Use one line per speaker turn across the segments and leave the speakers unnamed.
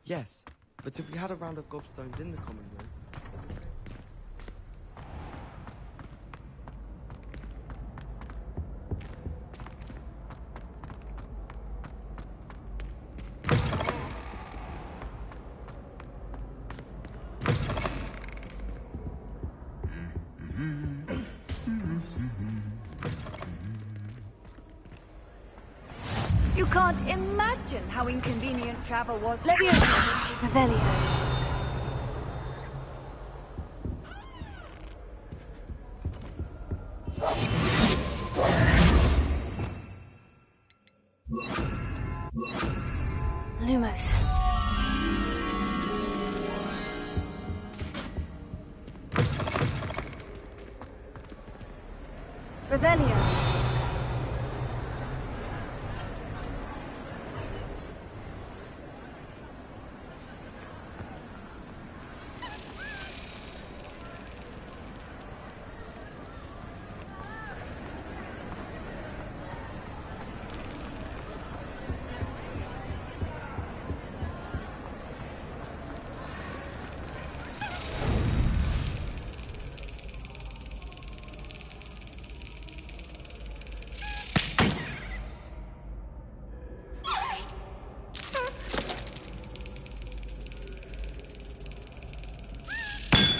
Yes, but if we had a round of gobstones in the common room...
You can't imagine how inconvenient travel was. Leviosa, Revelio. Lumos. Revelio.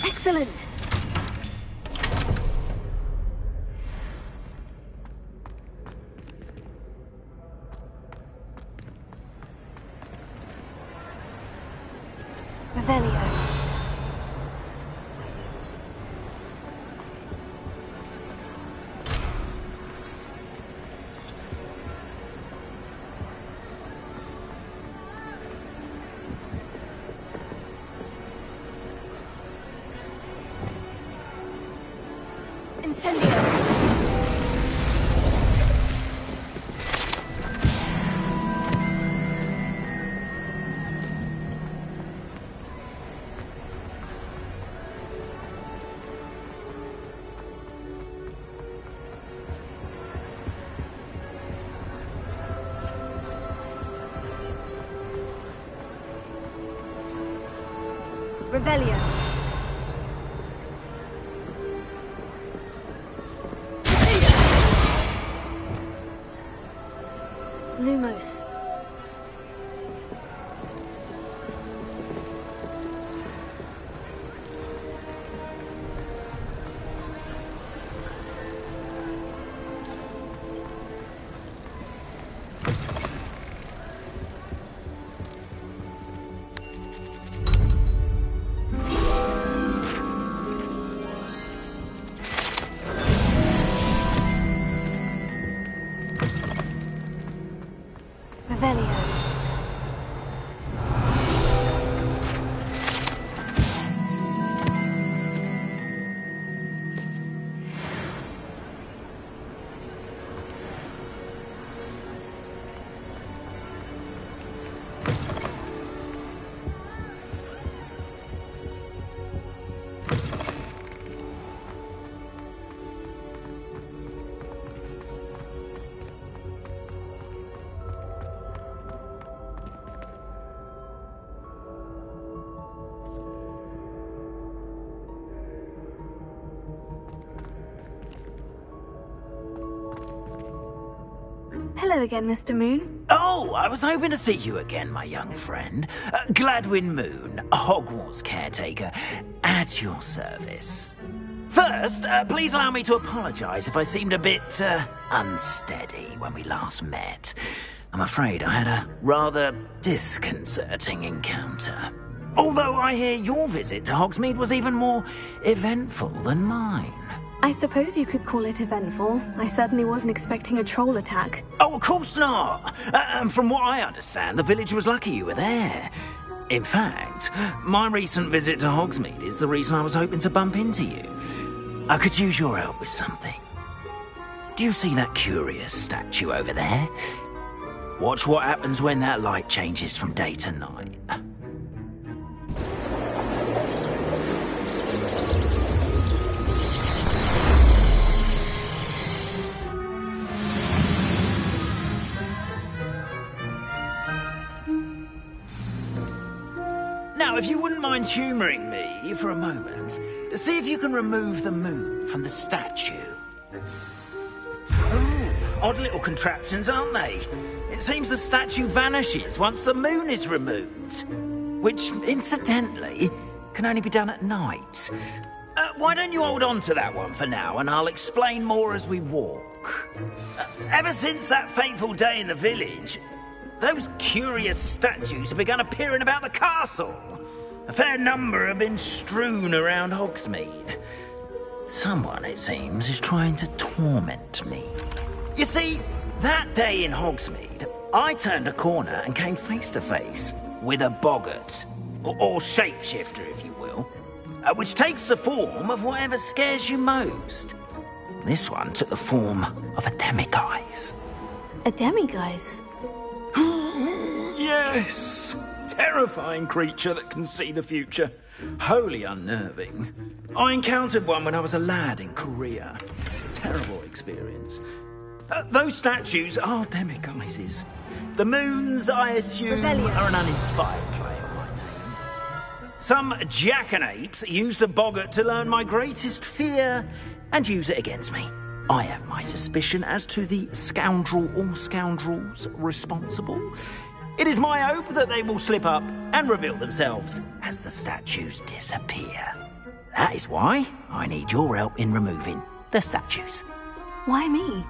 Excellent! Revelio. Incendio. Revelio. Lumos. Revelio. Hello again, Mr. Moon.
Oh, I was hoping to see you again, my young friend. Gladwin Moon, Hogwarts caretaker, at your service. First, please allow me to apologize if I seemed a bit, unsteady when we last met. I'm afraid I had a rather disconcerting encounter. Although I hear your visit to Hogsmeade was even more eventful than mine.
I suppose you could call it eventful. I certainly wasn't expecting a troll attack.
Oh, of course not! And from what I understand, the village was lucky you were there. In fact, my recent visit to Hogsmeade is the reason I was hoping to bump into you. I could use your help with something. Do you see that curious statue over there? Watch what happens when that light changes from day to night. Now, if you wouldn't mind humouring me for a moment, see if you can remove the moon from the statue. Ooh, odd little contraptions, aren't they? It seems the statue vanishes once the moon is removed. Which, incidentally, can only be done at night. Why don't you hold on to that one for now, and I'll explain more as we walk. Ever since that fateful day in the village, those curious statues have begun appearing about the castle. A fair number have been strewn around Hogsmeade. Someone, it seems, is trying to torment me. You see, that day in Hogsmeade, I turned a corner and came face to face with a boggart, or shapeshifter, if you will, which takes the form of whatever scares you most. This one took the form of a demiguise.
A demiguise?
Yes! Terrifying creature that can see the future. Wholly unnerving. I encountered one when I was a lad in Korea. Terrible experience. Those statues are demiguises. The moons, I assume,
Revelio.
are an uninspired play on my name. Some jackanapes used a boggart to learn my greatest fear and use it against me. I have my suspicion as to the scoundrel or scoundrels responsible. It is my hope that they will slip up and reveal themselves as the statues disappear. That is why I need your help in removing the statues.
Why me?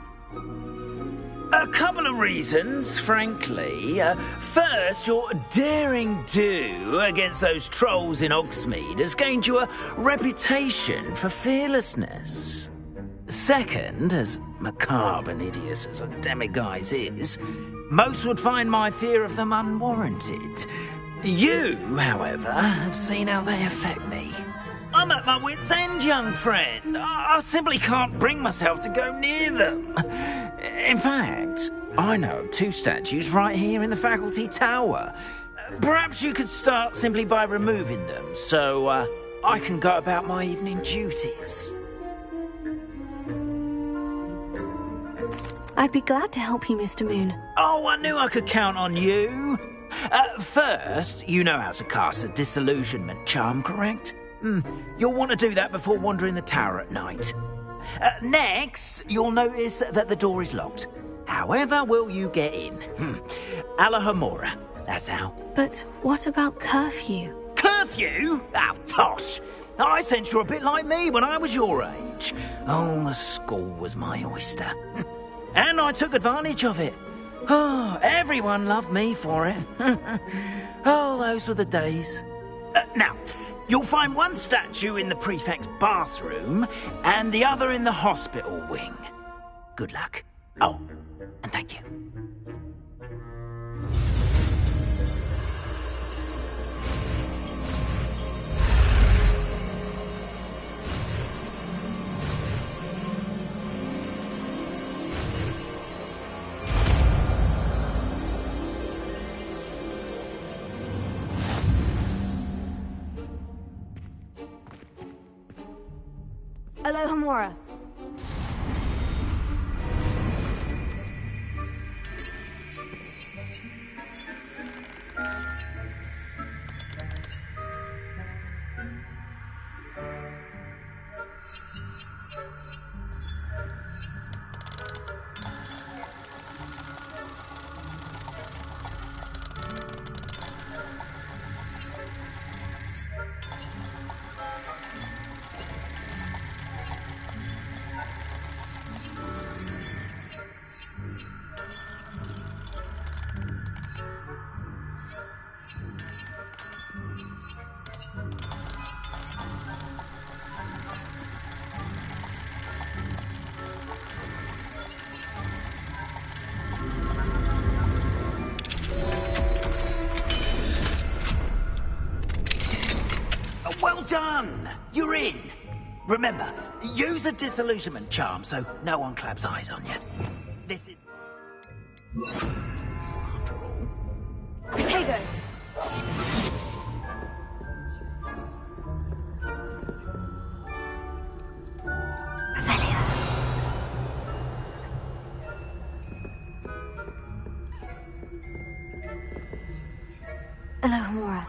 A couple of reasons, frankly. First, your daring do against those trolls in Hogsmeade has gained you a reputation for fearlessness. Second, as macabre and hideous as a demiguise is, most would find my fear of them unwarranted. You, however, have seen how they affect me. I'm at my wit's end, young friend. I simply can't bring myself to go near them. In fact, I know of two statues right here in the faculty tower. Perhaps you could start simply by removing them, so I can go about my evening duties.
I'd be glad to help you, Mr. Moon.
Oh, I knew I could count on you. First, you know how to cast a disillusionment charm, correct? You'll want to do that before wandering the tower at night. Next, you'll notice that the door is locked. However will you get in? Alahomora, that's how.
But what about curfew?
Curfew? Oh, tosh. I sense you're a bit like me when I was your age. Oh, the school was my oyster. And I took advantage of it. Oh, everyone loved me for it. Oh, those were the days. Now, you'll find one statue in the prefect's bathroom and the other in the hospital wing. Good luck. Oh, and thank you.
Alohomora.
done! You're in! Remember, use a disillusionment charm so no one claps eyes on you. This is... After all...
Potato! Alohomora.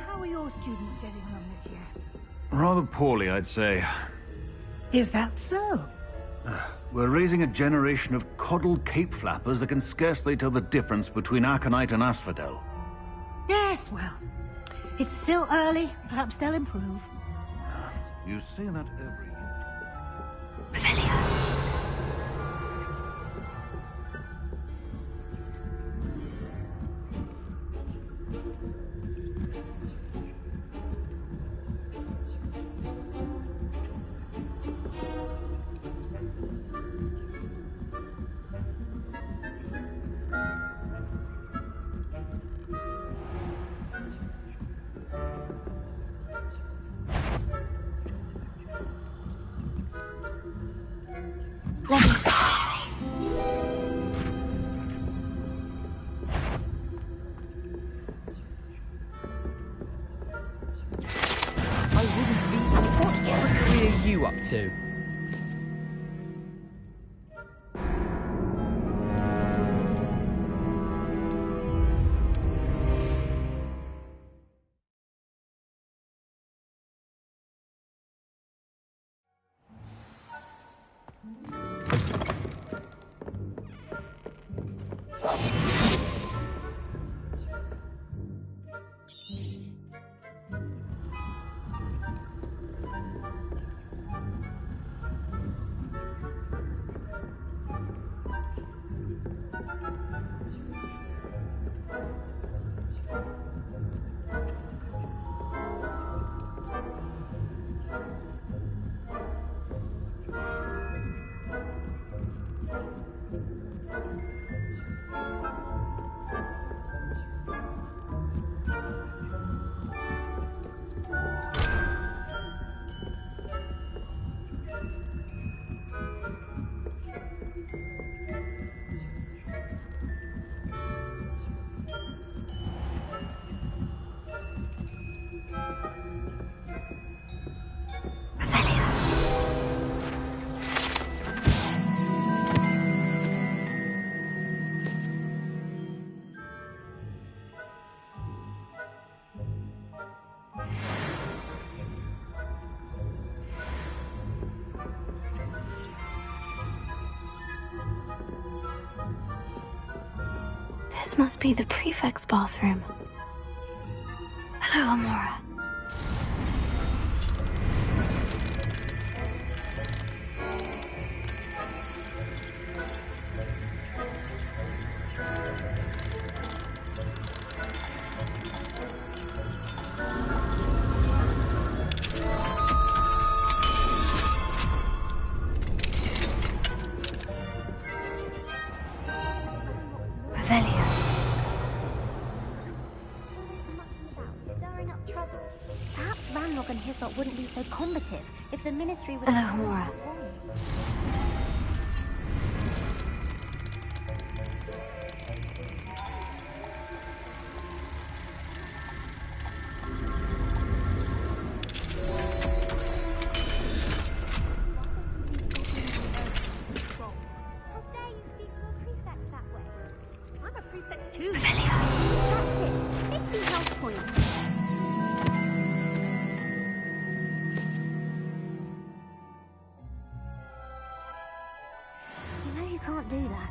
How are your students getting on this year?
Rather poorly, I'd say.
Is that so?
We're raising a generation of coddled cape flappers that can scarcely tell the difference between Aconite and Asphodel.
Yes, well, it's still early. Perhaps they'll improve.
You say that every year.
What are you up to?
This must be the prefect's bathroom. Hello, Amora.
Perhaps Ranrock and Hyssop wouldn't be so combative if the Ministry was...
Hello, Amora.
Can't do that.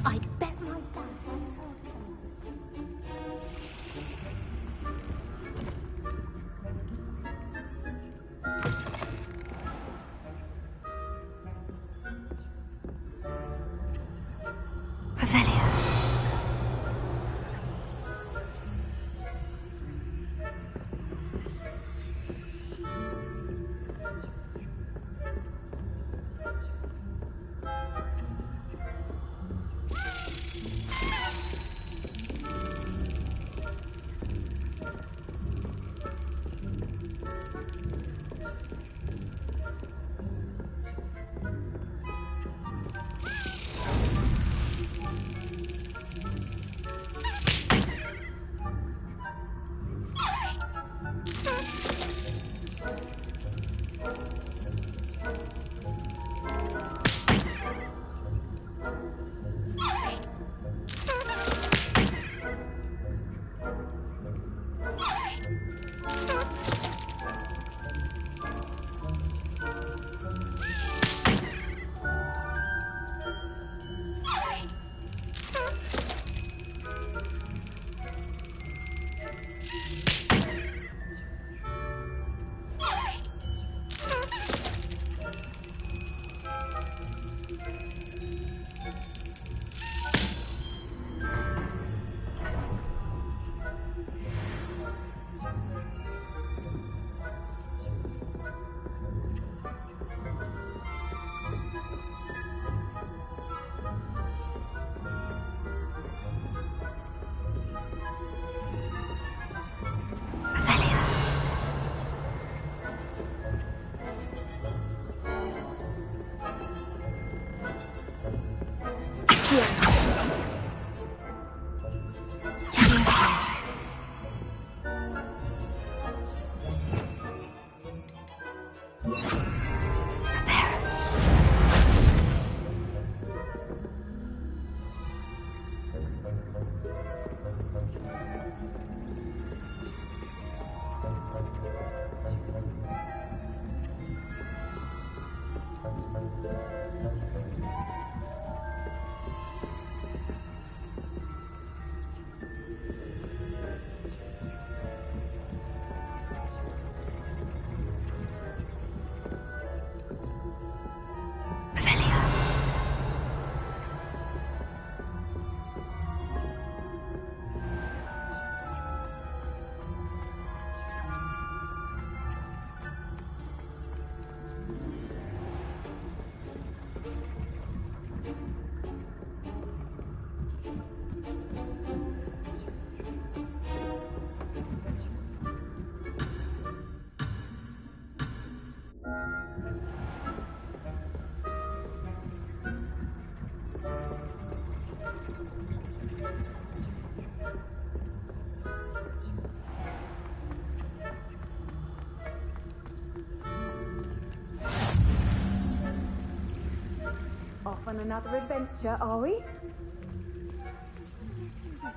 I'd bet my back on
Off on another adventure, are we?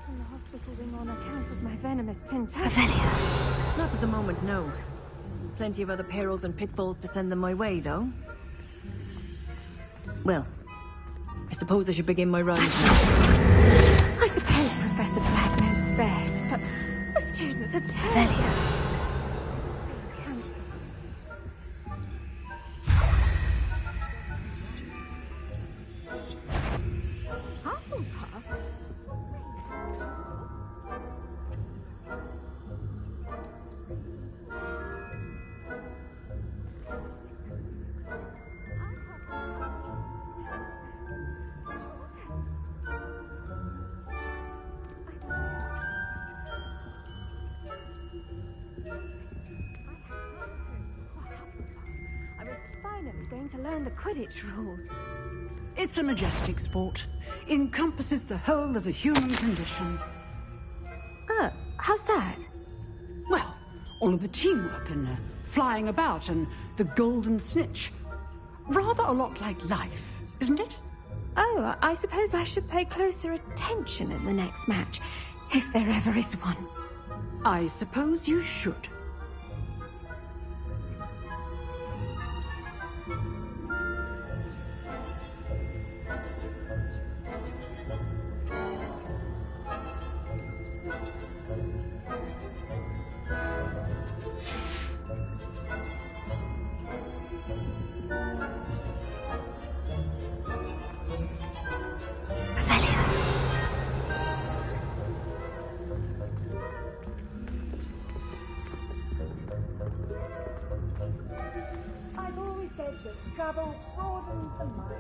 from the hospital.
hospitaling on account of my venomous tinta.
Avelia.
Not at the moment, no. Plenty of other perils and pitfalls to send them my way, though. Well, I suppose I should begin my rounds now.
I suppose Professor Black knows best, but the students are terrible.
Avelia.
I was finally going to learn the Quidditch rules.
It's a majestic sport. Encompasses the whole of the human condition.
How's that?
Well, all of the teamwork and flying about and the golden snitch. Rather a lot like life, isn't it?
Oh, I suppose I should pay closer attention in the next match, if there ever is one.
I suppose you should. I've always said that travel broadens the mind.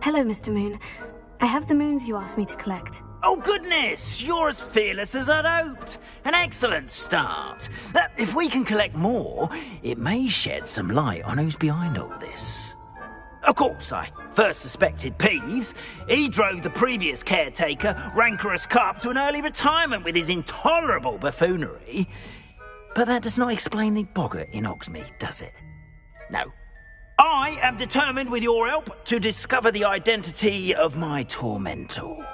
Hello, Mr. Moon. I have the moons you asked me to collect.
Oh, goodness! You're as fearless as I'd hoped. An excellent start. If we can collect more, it may shed some light on who's behind all this. Of course, I first suspected Peeves. He drove the previous caretaker, Rancorous Carp, to an early retirement with his intolerable buffoonery. But that does not explain the boggart in Hogsmeade, does it? No. I am determined, with your help, to discover the identity of my tormentor.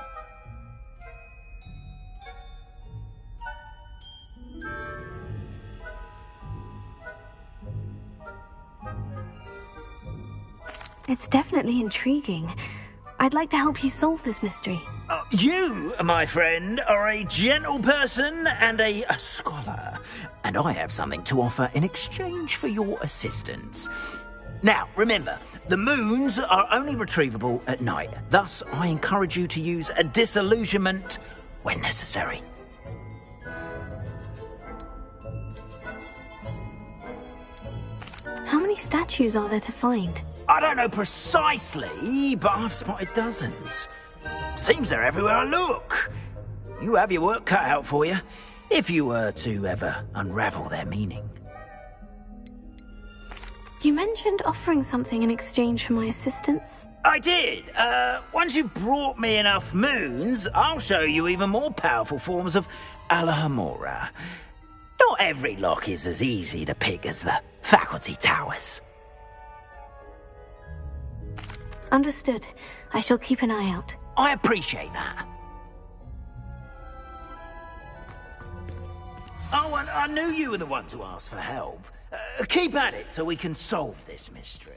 It's definitely intriguing. I'd like to help you solve this mystery.
You, my friend, are a gentle person and a scholar, and I have something to offer in exchange for your assistance. Now, remember, the moons are only retrievable at night. Thus, I encourage you to use a disillusionment when necessary.
How many statues are there to find?
I don't know precisely, but I've spotted dozens. Seems they're everywhere I look. You have your work cut out for you, if you were to ever unravel their meaning.
You mentioned offering something in exchange for my assistance.
I did. Once you've brought me enough moons, I'll show you even more powerful forms of Alohomora. Not every lock is as easy to pick as the faculty towers.
Understood. I shall keep an eye out.
I appreciate that. Oh, and I knew you were the one to ask for help. Keep at it so we can solve this mystery.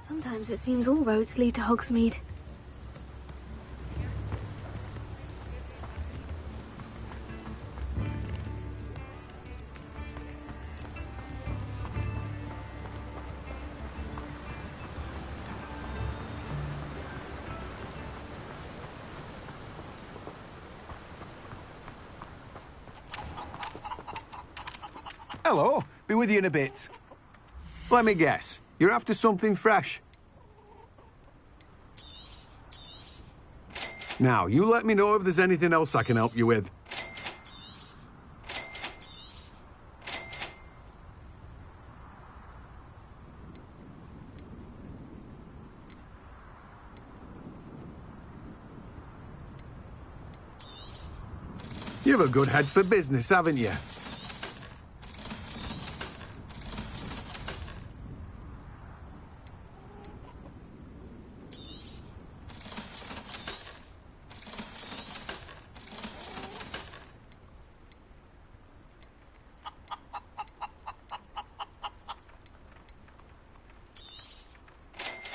Sometimes it seems all roads lead to Hogsmeade.
Hello, be with you in a bit. Let me guess, you're after something fresh. Now, you let me know if there's anything else I can help you with. You've a good head for business, haven't you?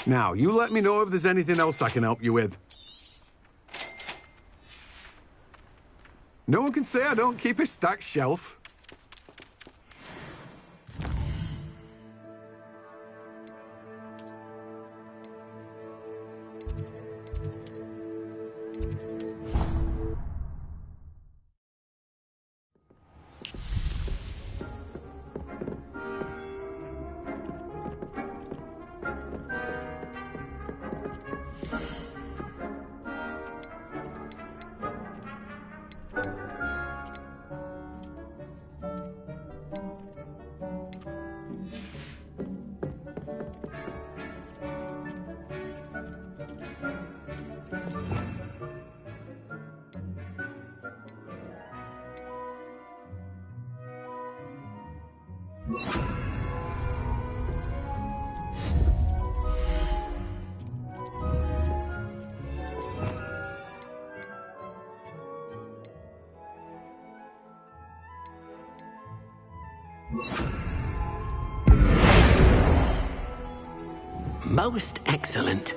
Now, you let me know if there's anything else I can help you with. No one can say I don't keep a stacked shelf.
Most excellent.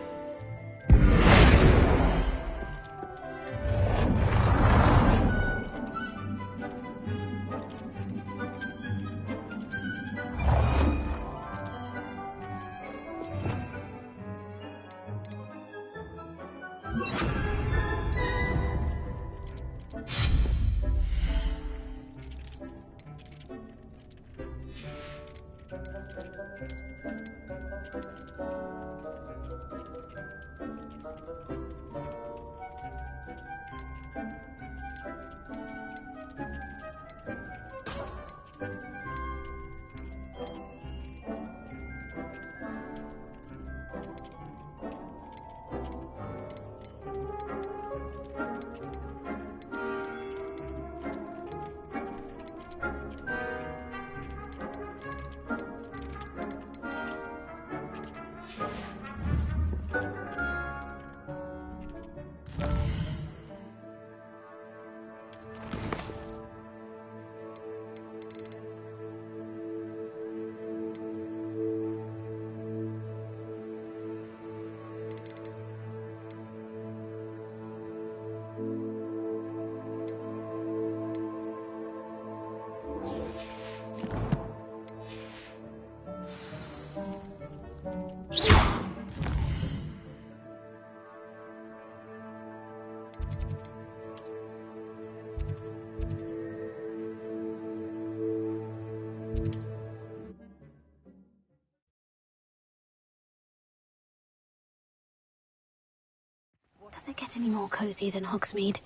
Does it get any more cozy than Hogsmeade?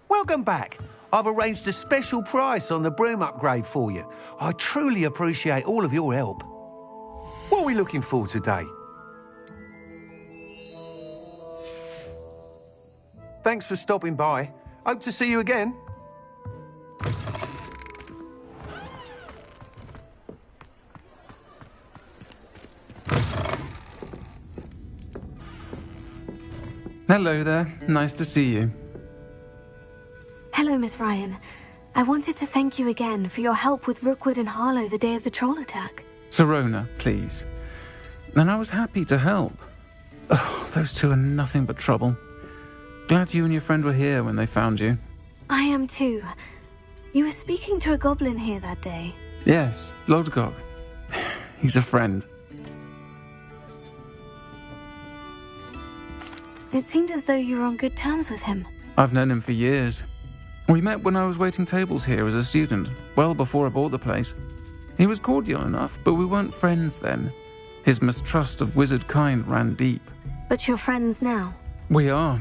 Welcome back. I've arranged a special price on the broom upgrade for you. I truly appreciate all of your help. What are we looking for today? Thanks for stopping by. Hope to see you again.
Hello there. Nice to see you.
Hello, Miss Ryan. I wanted to thank you again for your help with Rookwood and Harlow the day of the troll attack.
Sirona, please. And I was happy to help. Oh, those two are nothing but trouble. Glad you and your friend were here when they found you.
I am too. You were speaking to a goblin here that day.
Yes, Lodgok. He's a friend.
It seemed as though you were on good terms with him.
I've known him for years. We met when I was waiting tables here as a student, well before I bought the place. He was cordial enough, but we weren't friends then. His mistrust of wizard kind ran deep.
But you're friends now?
We are.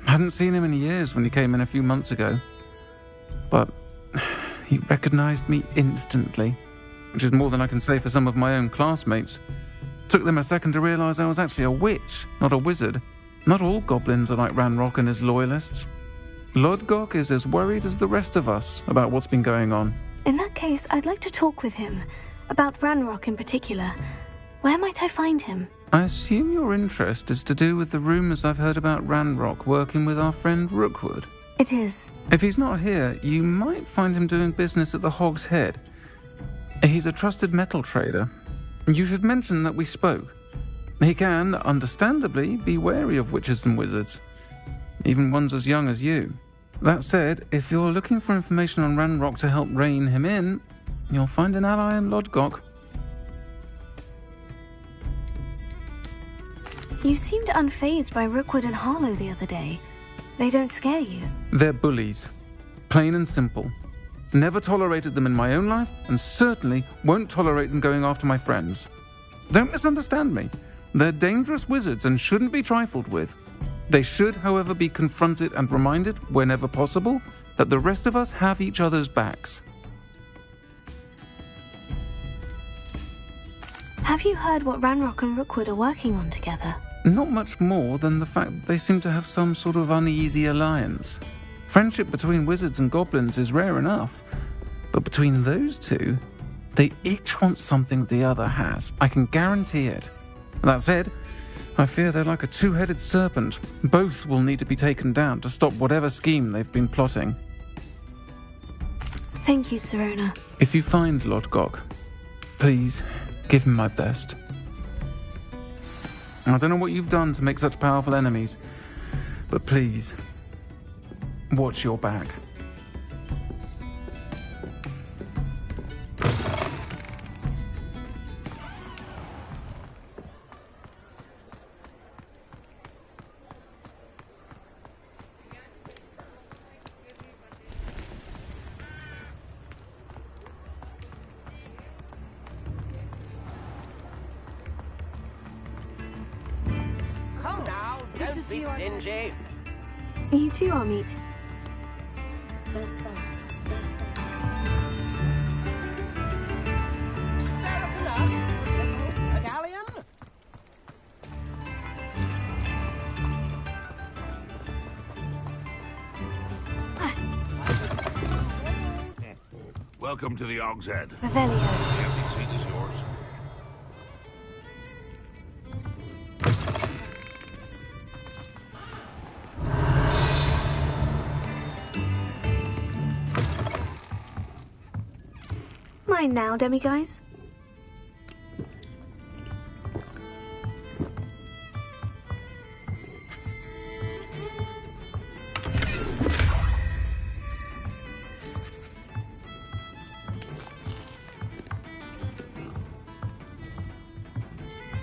Hadn't seen him in years when he came in a few months ago. But he recognized me instantly, which is more than I can say for some of my own classmates. Took them a second to realize I was actually a witch, not a wizard. Not all goblins are like Ranrock and his loyalists. Lodgok is as worried as the rest of us about what's been going on.
In that case, I'd like to talk with him. About Ranrock in particular. Where might I find him?
I assume your interest is to do with the rumors I've heard about Ranrock working with our friend Rookwood.
It is.
If he's not here, you might find him doing business at the Hog's Head. He's a trusted metal trader. You should mention that we spoke. He can, understandably, be wary of witches and wizards, even ones as young as you. That said, if you're looking for information on Ranrock to help rein him in, you'll find an ally in Lodgok.
You seemed unfazed by Rookwood and Harlow the other day. They don't scare you.
They're bullies. Plain and simple. Never tolerated them in my own life, and certainly won't tolerate them going after my friends. Don't misunderstand me. They're dangerous wizards and shouldn't be trifled with. They should, however, be confronted and reminded, whenever possible, that the rest of us have each other's backs.
Have you heard what Ranrock and Rookwood are working on together?
Not much more than the fact that they seem to have some sort of uneasy alliance. Friendship between wizards and goblins is rare enough, but between those two, they each want something the other has. I can guarantee it. That said, I fear they're like a two-headed serpent. Both will need to be taken down to stop whatever scheme they've been plotting.
Thank you, Sirona.
If you find Lodgok, please give him my best. I don't know what you've done to make such powerful enemies, but please, watch your back.
see you on
stingy.
You too, Amit.
A galleon?
Welcome to the Og's Head.
Revelio.
The empty seat is yours.
Mine now, demiguise.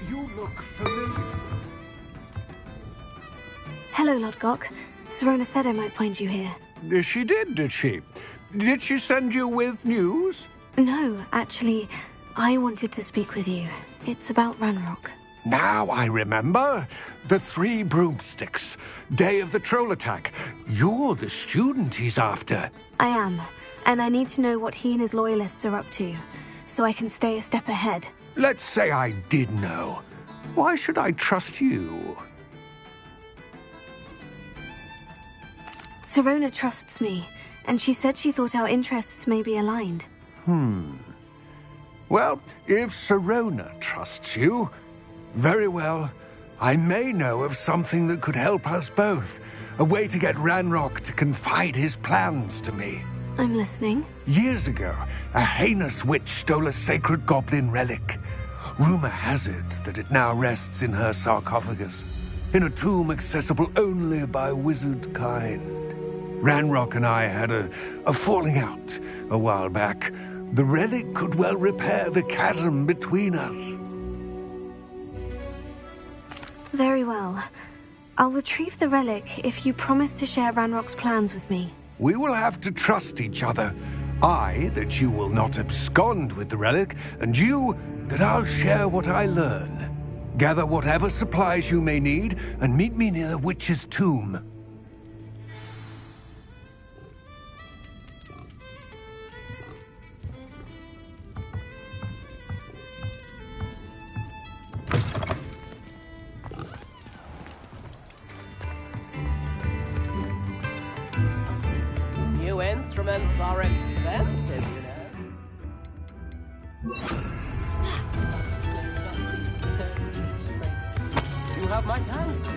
You look familiar.
Hello, Lodgok. Serona said I might find you here.
She did she? Did she send you with news?
No, actually, I wanted to speak with you. It's about Ranrock.
Now I remember. The 3 broomsticks. Day of the troll attack. You're the student he's after.
I am, and I need to know what he and his loyalists are up to, so I can stay a step ahead.
Let's say I did know. Why should I trust you?
Serona trusts me, and she said she thought our interests may be aligned.
Well, if Serona trusts you, very well. I may know of something that could help us both. A way to get Ranrock to confide his plans to me.
I'm listening.
Years ago, a heinous witch stole a sacred goblin relic. Rumor has it that it now rests in her sarcophagus, in a tomb accessible only by wizard kind. Ranrock and I had a falling out a while back. The relic could well repair the chasm between us.
Very well. I'll retrieve the relic if you promise to share Ranrock's plans with me.
We will have to trust each other. I, that you will not abscond with the relic, and you, that I'll share what I learn. Gather whatever supplies you may need, and meet me near the witch's tomb.
New instruments are expensive, you know. You have my thanks.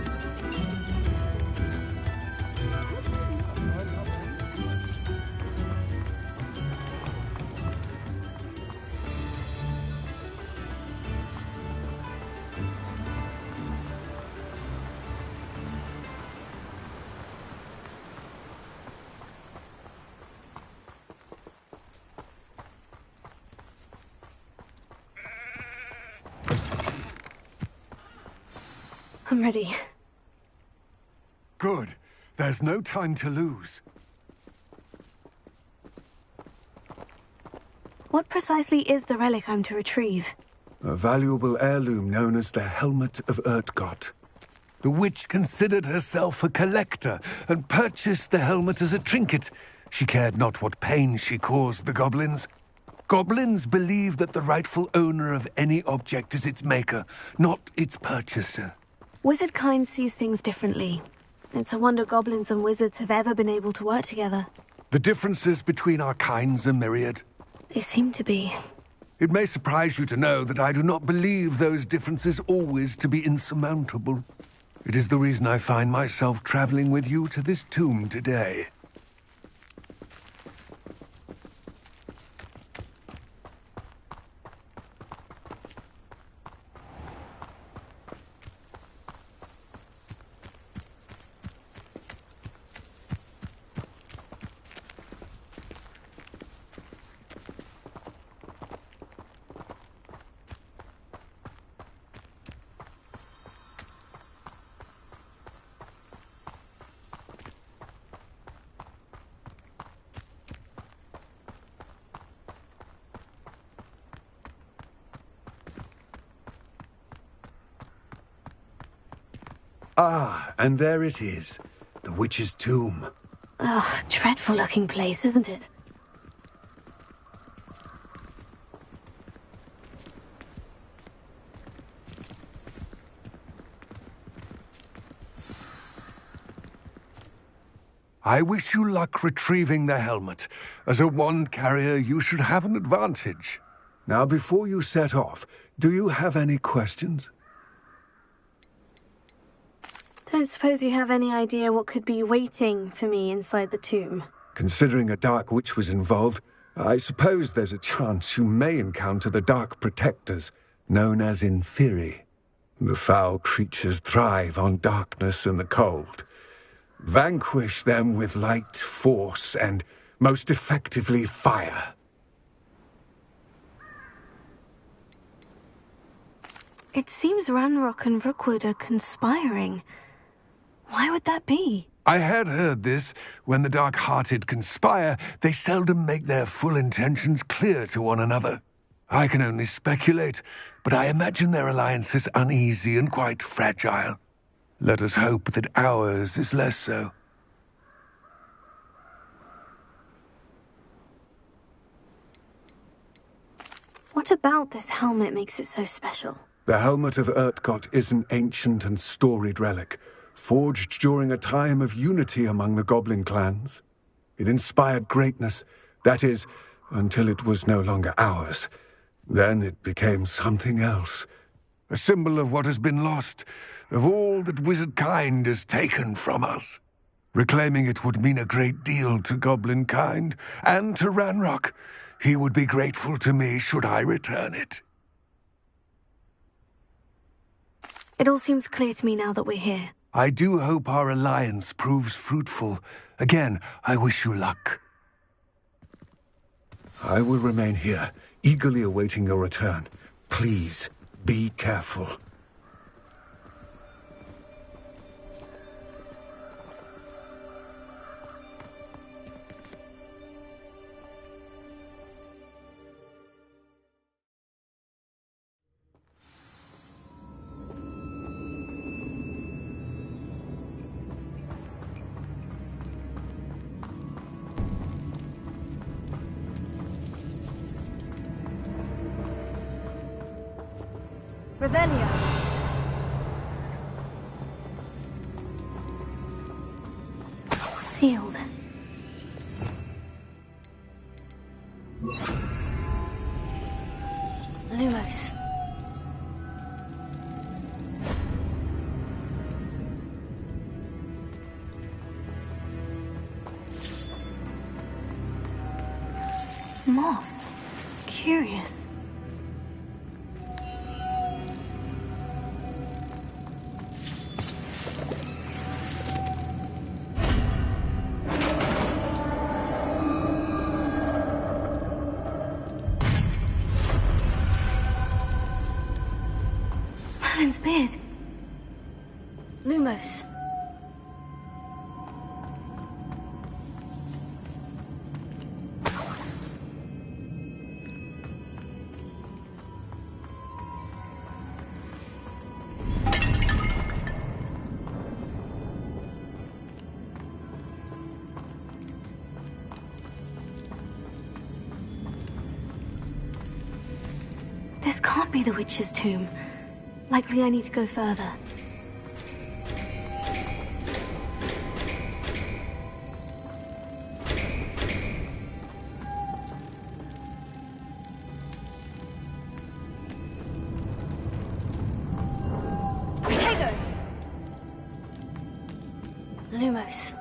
I'm ready.
Good. There's no time to lose.
What precisely is the relic I'm to retrieve?
A valuable heirloom known as the Helmet of Urtgott. The witch considered herself a collector and purchased the helmet as a trinket. She cared not what pain she caused the goblins. Goblins believe that the rightful owner of any object is its maker, not its purchaser.
Wizard kind sees things differently. It's a wonder goblins and wizards have ever been able to work together.
The differences between our kinds are myriad.
They seem to be.
It may surprise you to know that I do not believe those differences always to be insurmountable. It is the reason I find myself traveling with you to this tomb today. Ah, and there it is. The witch's tomb.
Ugh, dreadful looking place, isn't it?
I wish you luck retrieving the helmet. As a wand carrier, you should have an advantage. Now, before you set off, do you have any questions?
Don't suppose you have any idea what could be waiting for me inside the tomb?
Considering a dark witch was involved, I suppose there's a chance you may encounter the Dark Protectors, known as Inferi. The foul creatures thrive on darkness and the cold. Vanquish them with light, force, and, most effectively, fire.
It seems Ranrock and Rookwood are conspiring. Why would that be?
I had heard this. When the dark-hearted conspire, they seldom make their full intentions clear to one another. I can only speculate, but I imagine their alliance is uneasy and quite fragile. Let us hope that ours is less so.
What about this helmet makes it so special?
The helmet of Urtkot is an ancient and storied relic, forged during a time of unity among the goblin clans. It inspired greatness, that is, until it was no longer ours. Then it became something else. A symbol of what has been lost, of all that wizard kind has taken from us. Reclaiming it would mean a great deal to goblin kind, and to Ranrock. He would be grateful to me should I return it.
It all seems clear to me now that we're here.
I do hope our alliance proves fruitful. Again, I wish you luck. I will remain here, eagerly awaiting your return. Please, be careful.
Revelio.
Sealed. Lumos. Moths. Curious. Merlin's beard. Lumos. This can't be the witch's tomb. Likely I need to go further.
Protego!
Lumos.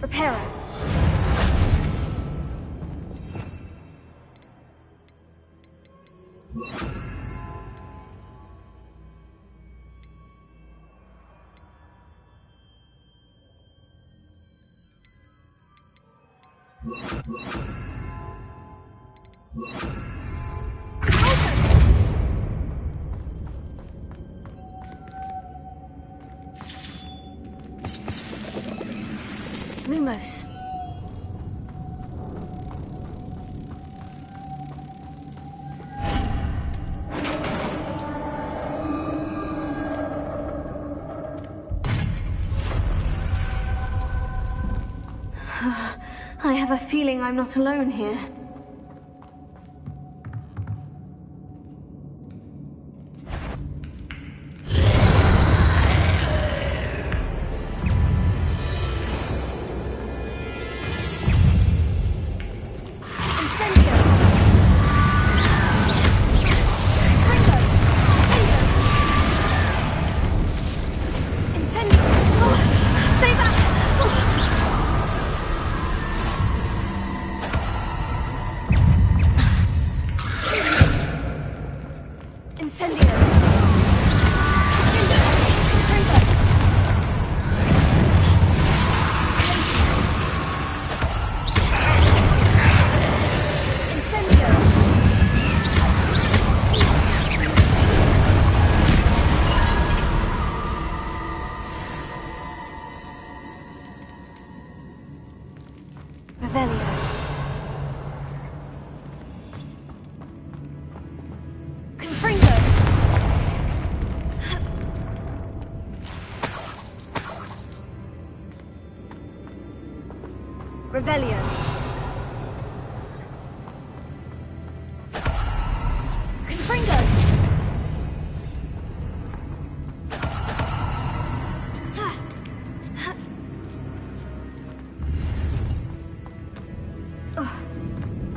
Reparo.
Lumos. I have a feeling I'm not alone here. Revelio. Confringo.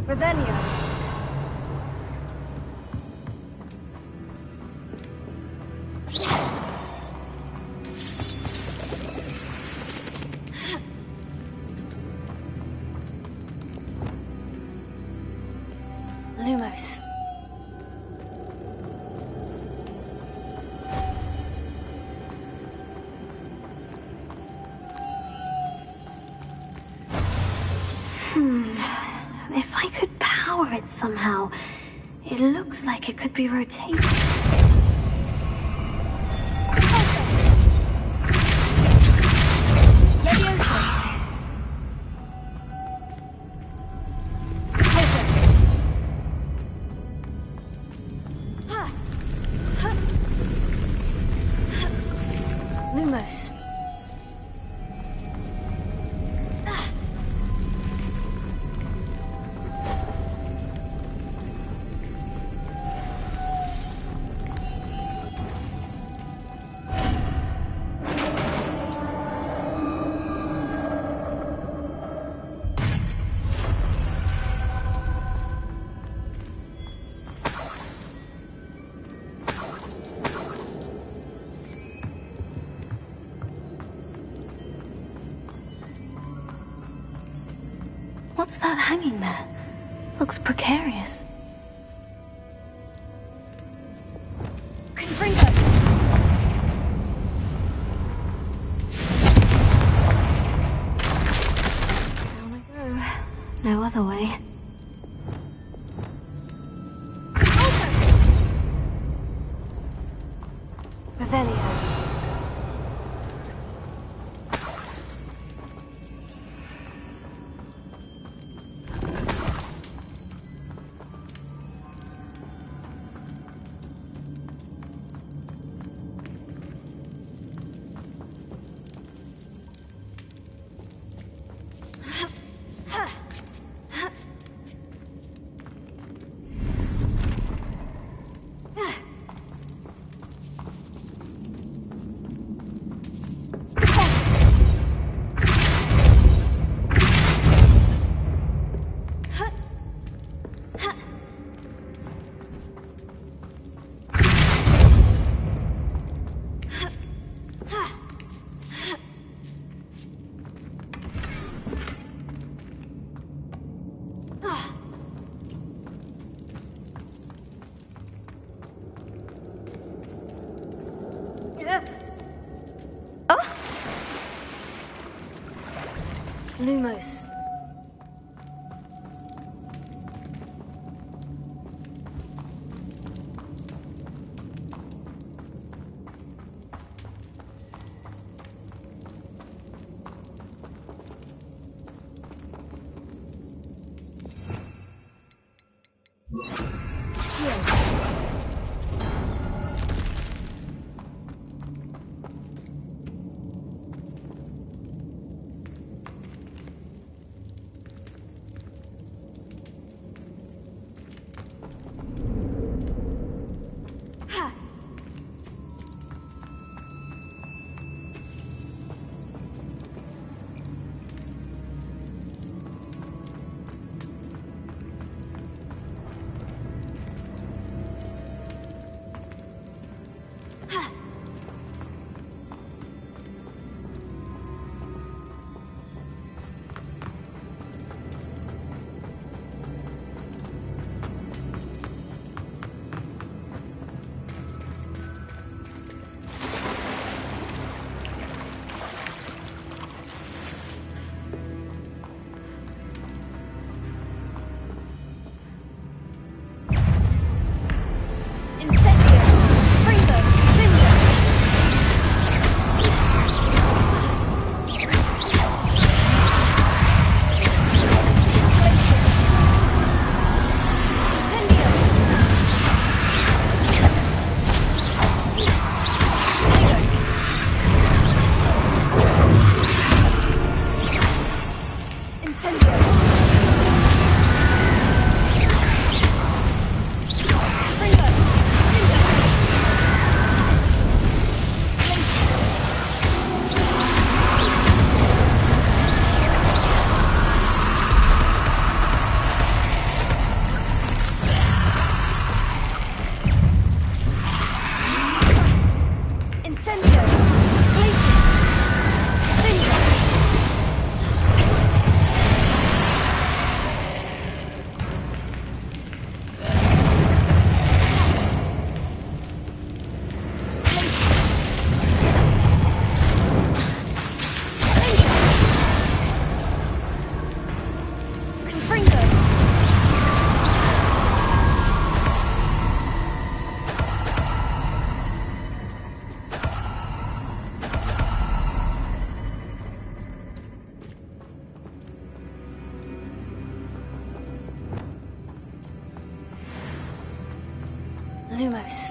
Revelio. Lumos. If I could power it somehow, it looks like it could be rotated. Lumos. What's that hanging there? Looks precarious. Confringo! Down I go. No other way. Revelio. Lumos. Lumos.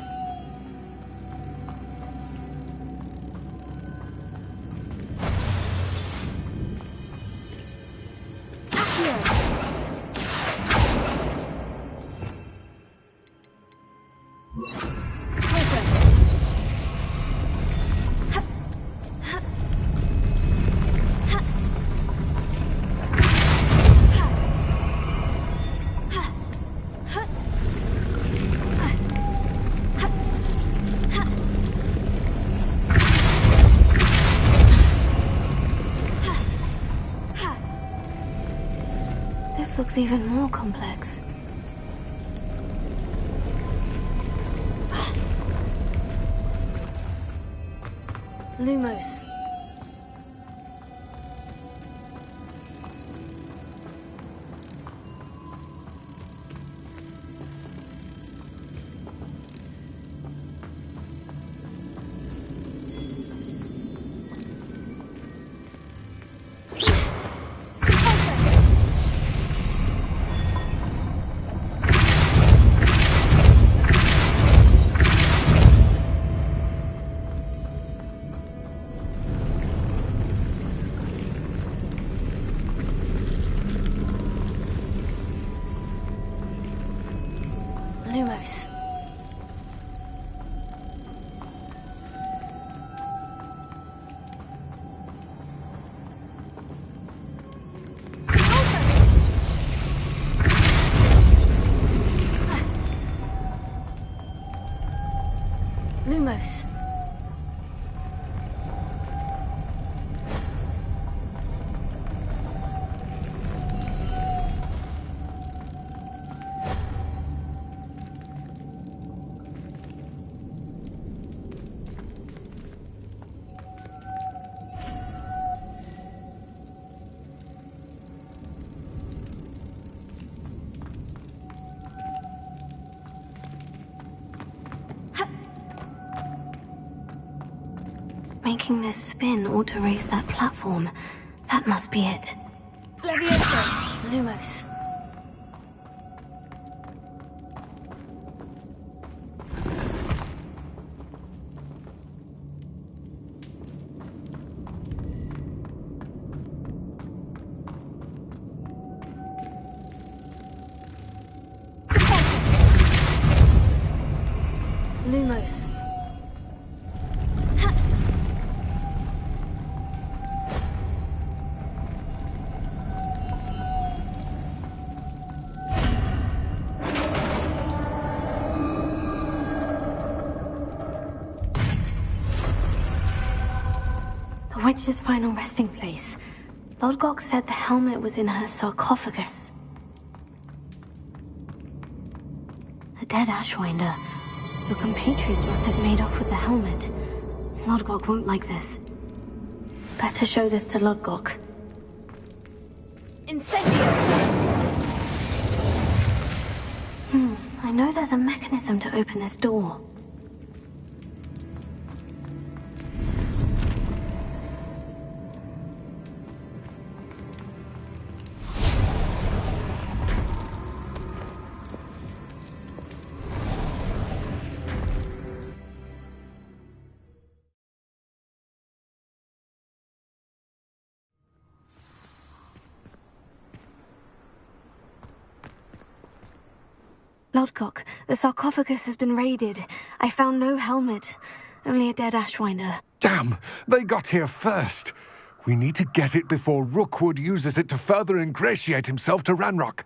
This looks even more complex. Lumos. Lumos. Lumos. Making this spin ought to raise that platform. That must be it.
Leviosa.
Lumos. Lumos. The witch's final resting place. Lodgok said the helmet was in her sarcophagus. A dead Ashwinder. Your compatriots must have made off with the helmet. Lodgok won't like this. Better show this to Lodgok.
Incendio.
I know there's a mechanism to open this door. Lodgok, the sarcophagus has been raided. I found no helmet, only a dead Ashwinder.
Damn! They got here first. We need to get it before Rookwood uses it to further ingratiate himself to Ranrock.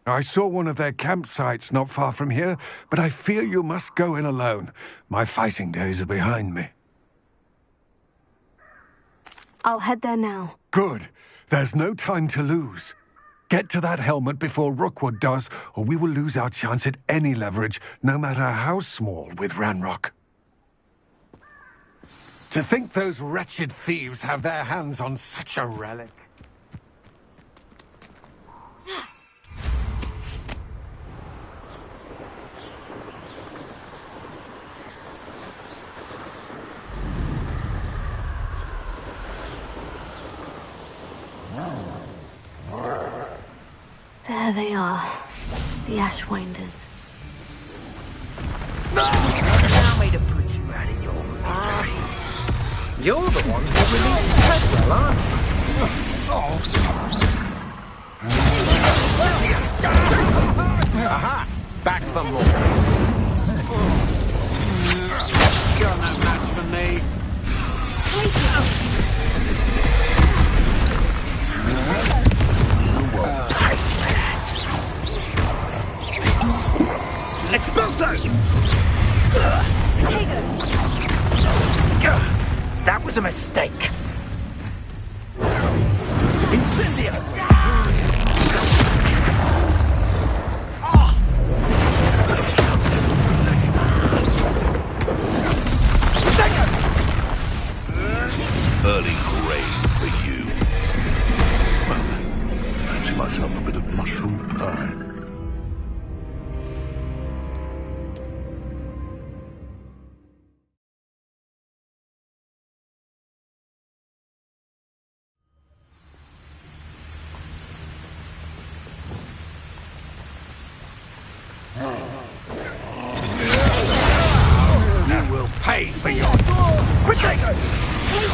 I saw one of their campsites not far from here, but I fear you must go in alone. My fighting days are behind me.
I'll head there now.
Good. There's no time to lose. Get to that helmet before Rookwood does, or we will lose our chance at any leverage, no matter how small, with Ranrock. To think those wretched thieves have their hands on such a relic.
There they are, the Ashwinders.
Allow me to put you out of your misery. You're the ones who released Treadwell, aren't you? Aha! Back for more. You're no match for me. Expulso! That was a mistake. Incendio!
Early grave for you. Well then, fancy myself a bit of mushroom pie.
You will pay for your... Potato! You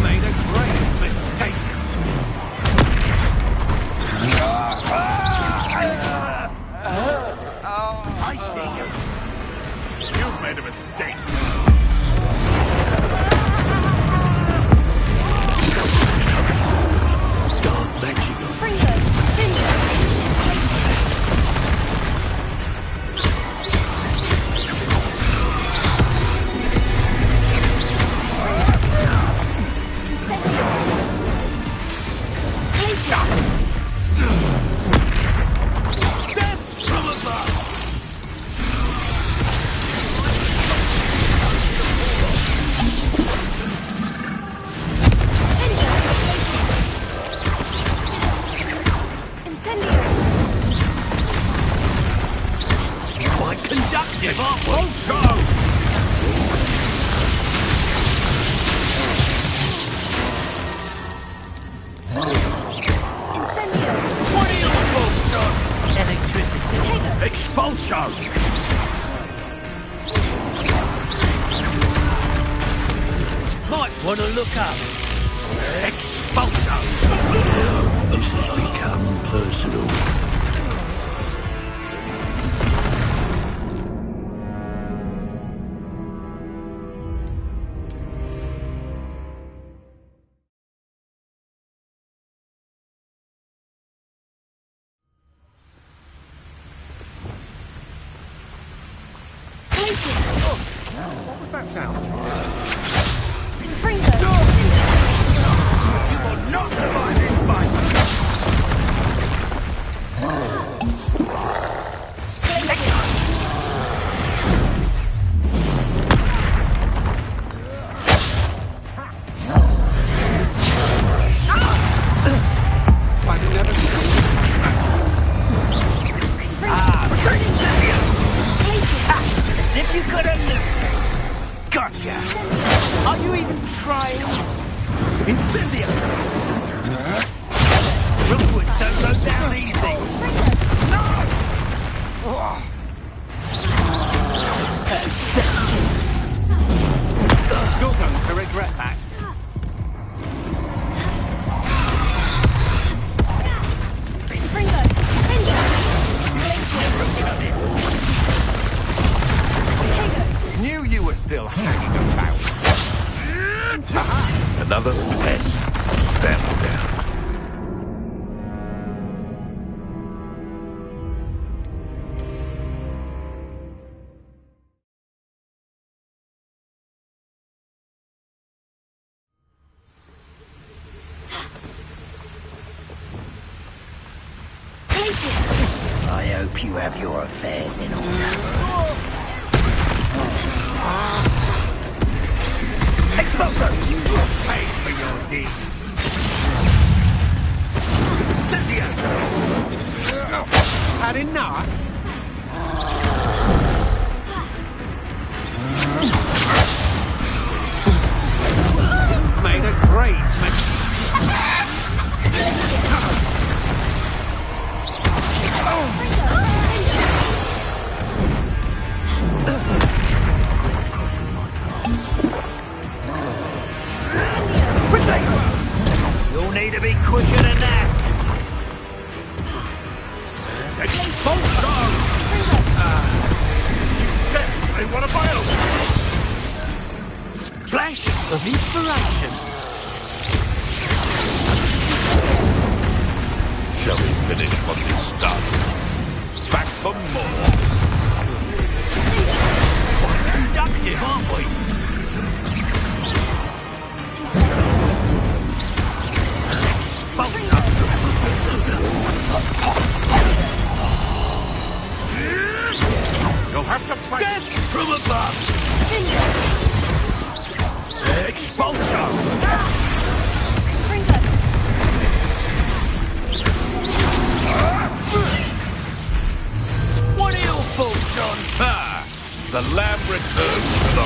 made a great mistake. I see you. You've made a mistake. Dark magic. Quite conductive, aren't we? What are you looking for? Electricity. Expulsion. Might want to look up. Expulsion. This has become personal. What was that sound? You will not survive this fight! I've never seen as if you could have... Gotcha! Are you even trying? Incendio! Rookwoods don't go down easy! No! You're going to regret that. Knew you were still hanging about.
Another pest. Stand down.
hope you have your affairs in order. Expulso! You will pay for your deeds. Cynthia!
Had enough? Made a great mistake.
You'll need to be quicker than that.
Yes, they want a bio!
Flash of inspiration.
Shall we finish what we started? Back for more!
Productive, aren't we?
You'll have to fight
Death from above! Expulsion! What ill falls on?
Ah! The lamb returns to the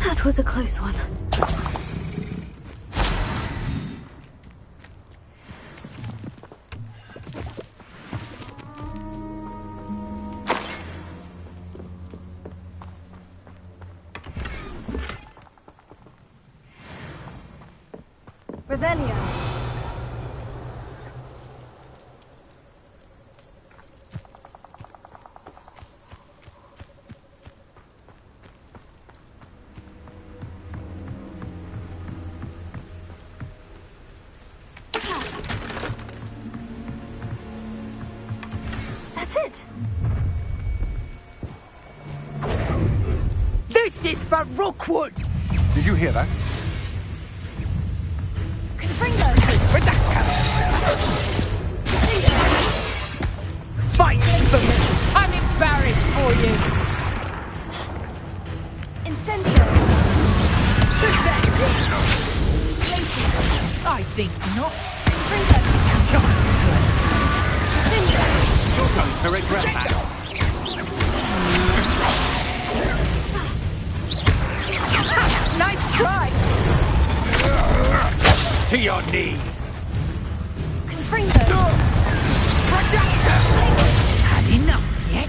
That was a close one.
Revelio.
That's it.
This is for Rookwood!
Did you hear that?
Fight for me! I'm embarrassed for you!
Incendio.
I think not.
You're going to regret that.
Nice try!
To your knees.
Confringo.
Had enough yet?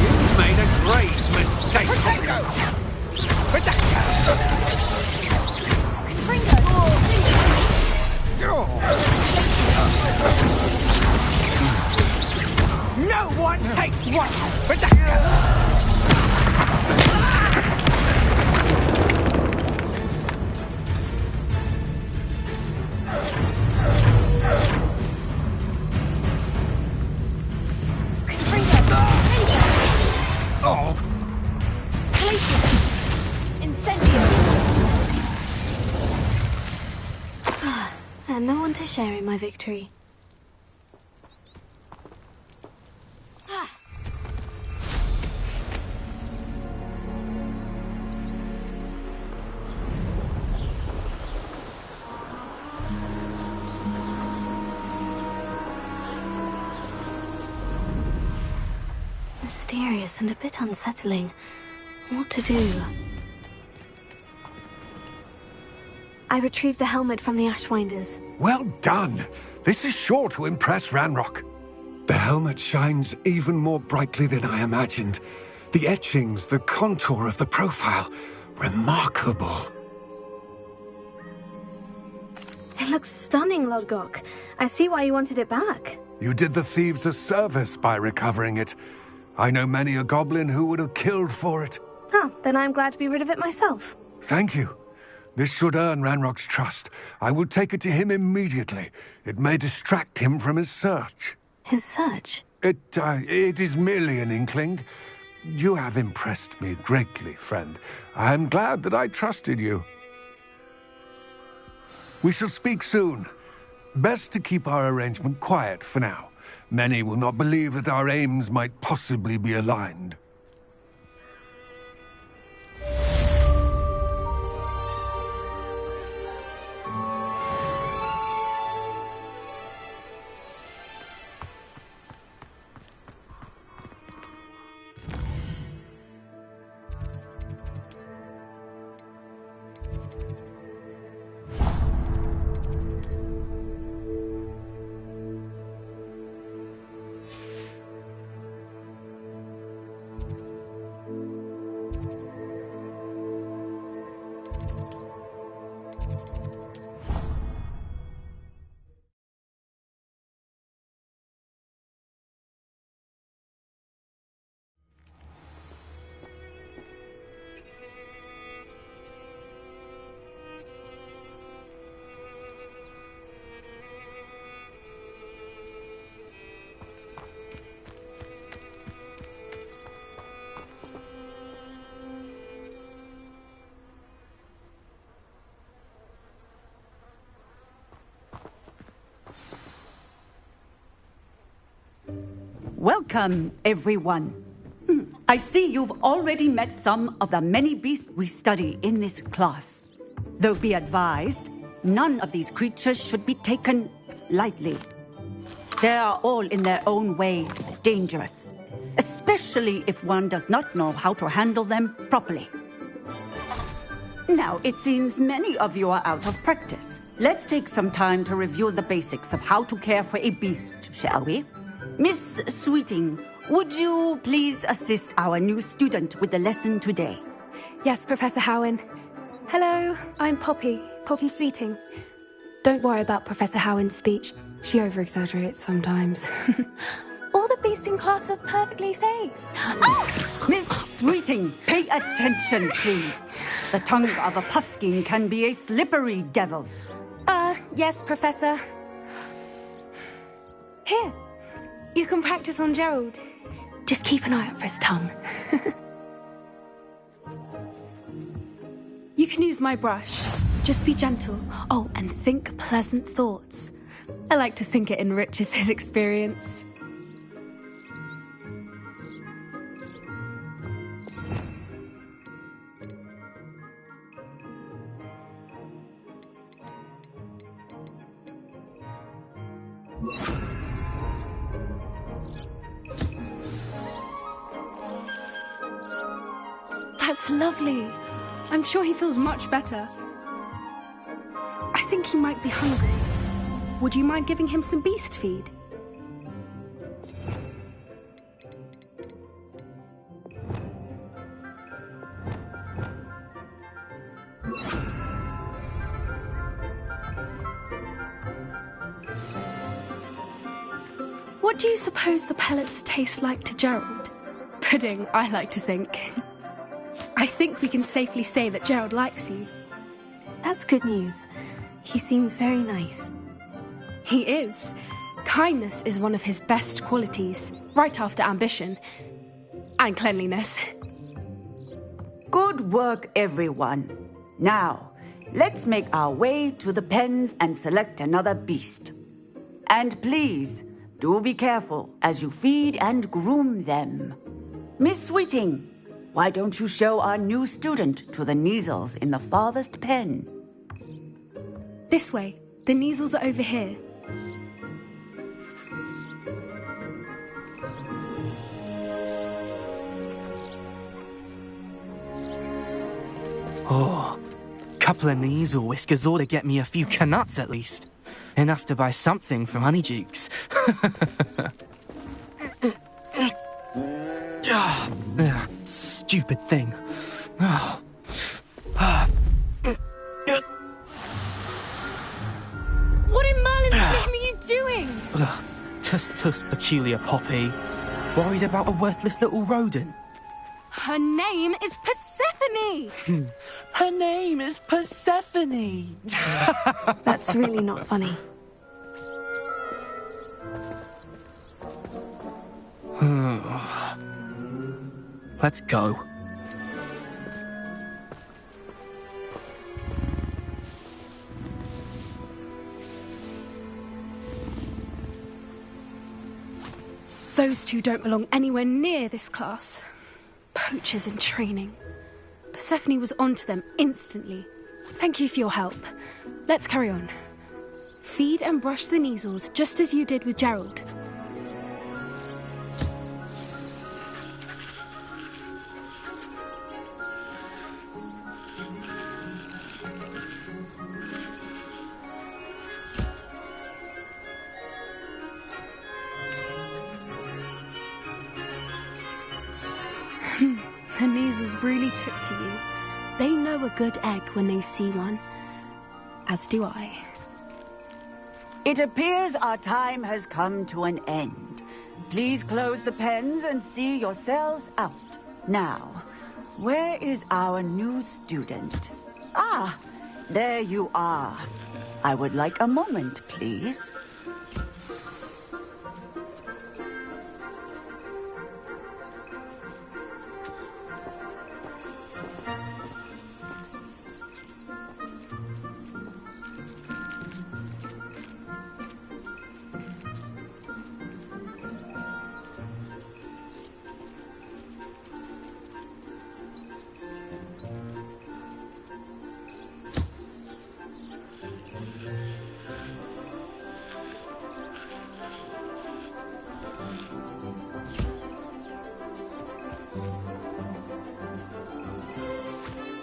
You made a great mistake.
No one takes one!
Oh!
Incendio.
And no one to share in my victory. mysterious and a bit unsettling. What to do? I retrieved the helmet from the Ashwinders.
Well done! This is sure to impress Ranrock. The helmet shines even more brightly than I imagined. The etchings, the contour of the profile. Remarkable.
It looks stunning, Lodgok. I see why you wanted it back.
You did the thieves a service by recovering it. I know many a goblin who would have killed for it.
Oh, then I'm glad to be rid of it myself.
Thank you. This should earn Ranrock's trust. I will take it to him immediately. It may distract him from his search.
His search?
It is merely an inkling. You have impressed me greatly, friend. I am glad that I trusted you. We shall speak soon. Best to keep our arrangement quiet for now. Many will not believe that our aims might possibly be aligned.
Welcome, everyone. I see you've already met some of the many beasts we study in this class. Though be advised, none of these creatures should be taken lightly. They are all in their own way dangerous, especially if one does not know how to handle them properly. Now, it seems many of you are out of practice. Let's take some time to review the basics of how to care for a beast, shall we? Miss Sweeting, would you please assist our new student with the lesson today?
Yes, Professor Howen. Hello, I'm Poppy Sweeting. Don't worry about Professor Howen's speech. She over-exaggerates sometimes. All the beasts in class are perfectly safe. Oh!
Miss Sweeting, pay attention, please. The tongue of a puffskein can be a slippery devil.
Yes, Professor. Here. You can practice on Gerald. Just keep an eye out for his tongue. You can use my brush. Just be gentle. Oh, and think pleasant thoughts. I like to think it enriches his experience. That's lovely. I'm sure he feels much better. I think he might be hungry. Would you mind giving him some beast feed? What do you suppose the pellets taste like to Gerald? Pudding, I like to think. I think we can safely say that Gerald likes you.
That's good news. He seems very nice.
He is. Kindness is one of his best qualities, right after ambition. And cleanliness.
Good work, everyone. Now, let's make our way to the pens and select another beast. And please, do be careful as you feed and groom them. Miss Sweeting, why don't you show our new student to the Neasels in the farthest pen?
This way. The Neasels are over here.
Oh, couple of Neasel whiskers ought to get me a few canuts at least. Enough to buy something from Honeydukes. Stupid thing.
What in Merlin's name are you doing?
Tuss peculiar Poppy. Worried about a worthless little rodent.
Her name is Persephone!
Her name is Persephone!
That's really not funny.
Let's go.
Those two don't belong anywhere near this class. Poachers in training. Persephone was onto them instantly. Thank you for your help. Let's carry on. Feed and brush the Neasels just as you did with Gerald. The Neasels really took to you. They know a good egg when they see one. As do I.
It appears our time has come to an end. Please close the pens and see yourselves out. Now, where is our new student? Ah, there you are. I would like a moment, please.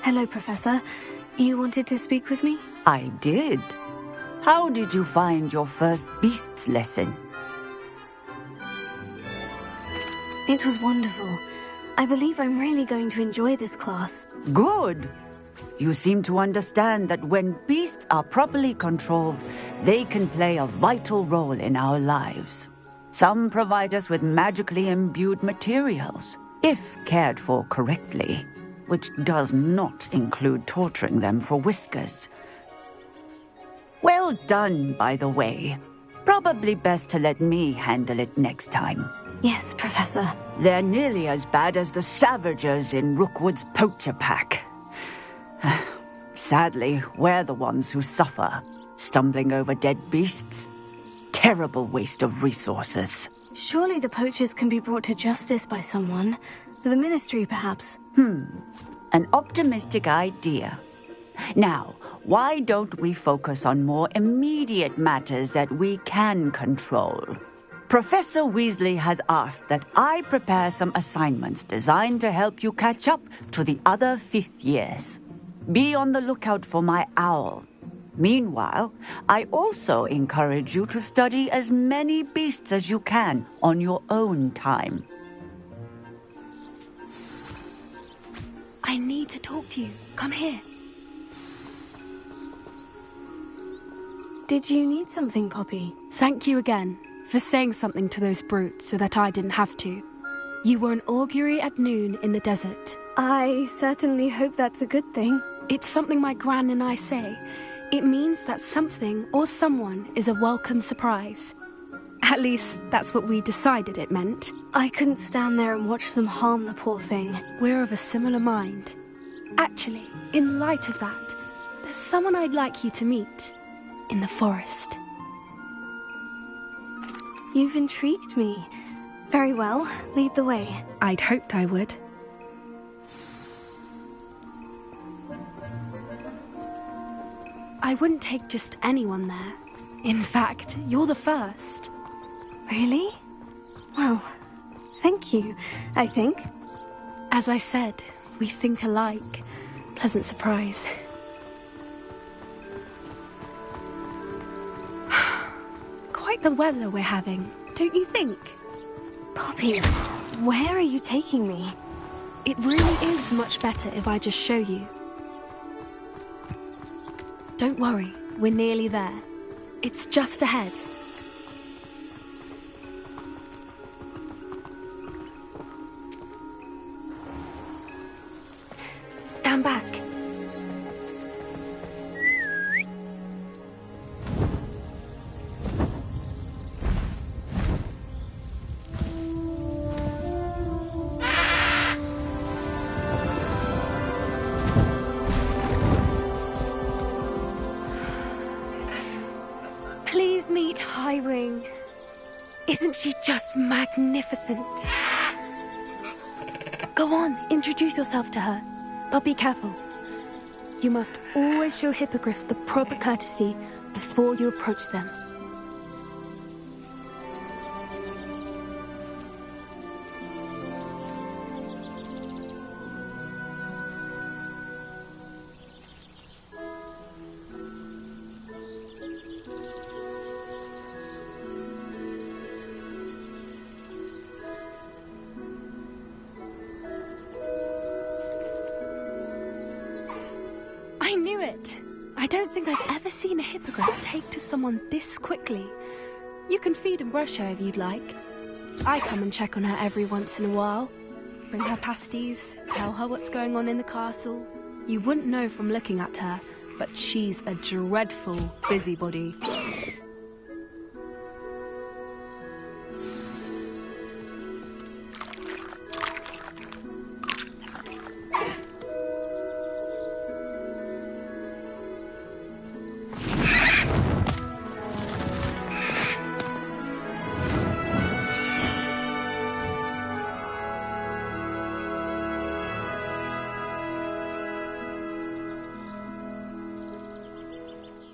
Hello, Professor. You wanted to speak with me?
I did. How did you find your first beasts lesson?
It was wonderful. I believe I'm really going to enjoy this class.
Good. You seem to understand that when beasts are properly controlled, they can play a vital role in our lives. Some provide us with magically imbued materials, if cared for correctly, which does not include torturing them for whiskers. Well done, by the way. Probably best to let me handle it next time.
Yes, Professor.
They're nearly as bad as the Savagers in Rookwood's poacher pack. Sadly, we're the ones who suffer, stumbling over dead beasts. Terrible waste of resources.
Surely the poachers can be brought to justice by someone. The Ministry, perhaps.
An optimistic idea. Now, why don't we focus on more immediate matters that we can control? Professor Weasley has asked that I prepare some assignments designed to help you catch up to the other 5th years. Be on the lookout for my owl. Meanwhile, I also encourage you to study as many beasts as you can on your own time.
I need to talk to you. Come here.
Did you need something, Poppy?
Thank you again for saying something to those brutes so that I didn't have to. You were an augury at noon in the desert.
I certainly hope that's a good thing.
It's something my gran and I say. It means that something or someone is a welcome surprise. At least, that's what we decided it meant.
I couldn't stand there and watch them harm the poor thing.
We're of a similar mind. Actually, in light of that, there's someone I'd like you to meet. In the forest.
You've intrigued me. Very well, lead the way.
I'd hoped I would. I wouldn't take just anyone there. In fact, you're the first.
Really? Well, thank you, I think.
As I said, we think alike. pleasant surprise. Quite the weather we're having, don't you think?
Poppy, where are you taking me?
It really is much better if I just show you. Don't worry, we're nearly there. It's just ahead. Stand back. Please meet Highwing. Isn't she just magnificent? Go on, introduce yourself to her. But be careful. You must always show hippogriffs the proper courtesy before you approach them. I knew it! I don't think I've ever seen a hippogriff take to someone this quickly. You can feed and brush her if you'd like. I come and check on her every once in a while. Bring her pasties, tell her what's going on in the castle. You wouldn't know from looking at her, but she's a dreadful busybody.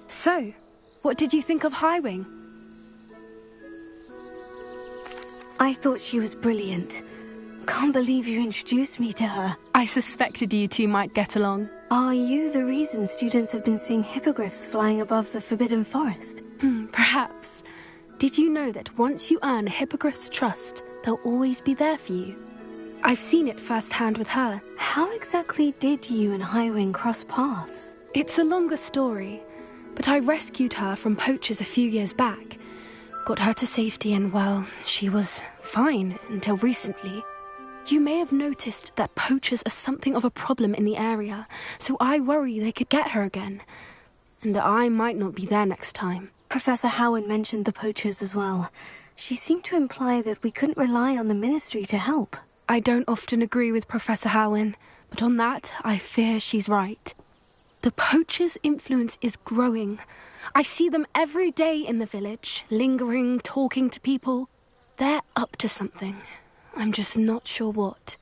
So, what did you think of Highwing?
I thought she was brilliant. Can't believe you introduced me to her.
I suspected you two might get along.
Are you the reason students have been seeing hippogriffs flying above the Forbidden Forest?
Perhaps. Did you know that once you earn a hippogriff's trust, they'll always be there for you? I've seen it firsthand with her.
How exactly did you and Highwing cross paths?
It's a longer story, but I rescued her from poachers a few years back. Got her to safety and, well, she was fine until recently. You may have noticed that poachers are something of a problem in the area, so I worry they could get her again. And I might not be there next time.
Professor Howard mentioned the poachers as well. She seemed to imply that we couldn't rely on the Ministry to help.
I don't often agree with Professor Howin, but on that, I fear she's right. The poachers' influence is growing. I see them every day in the village, lingering, talking to people. They're up to something. I'm just not sure what.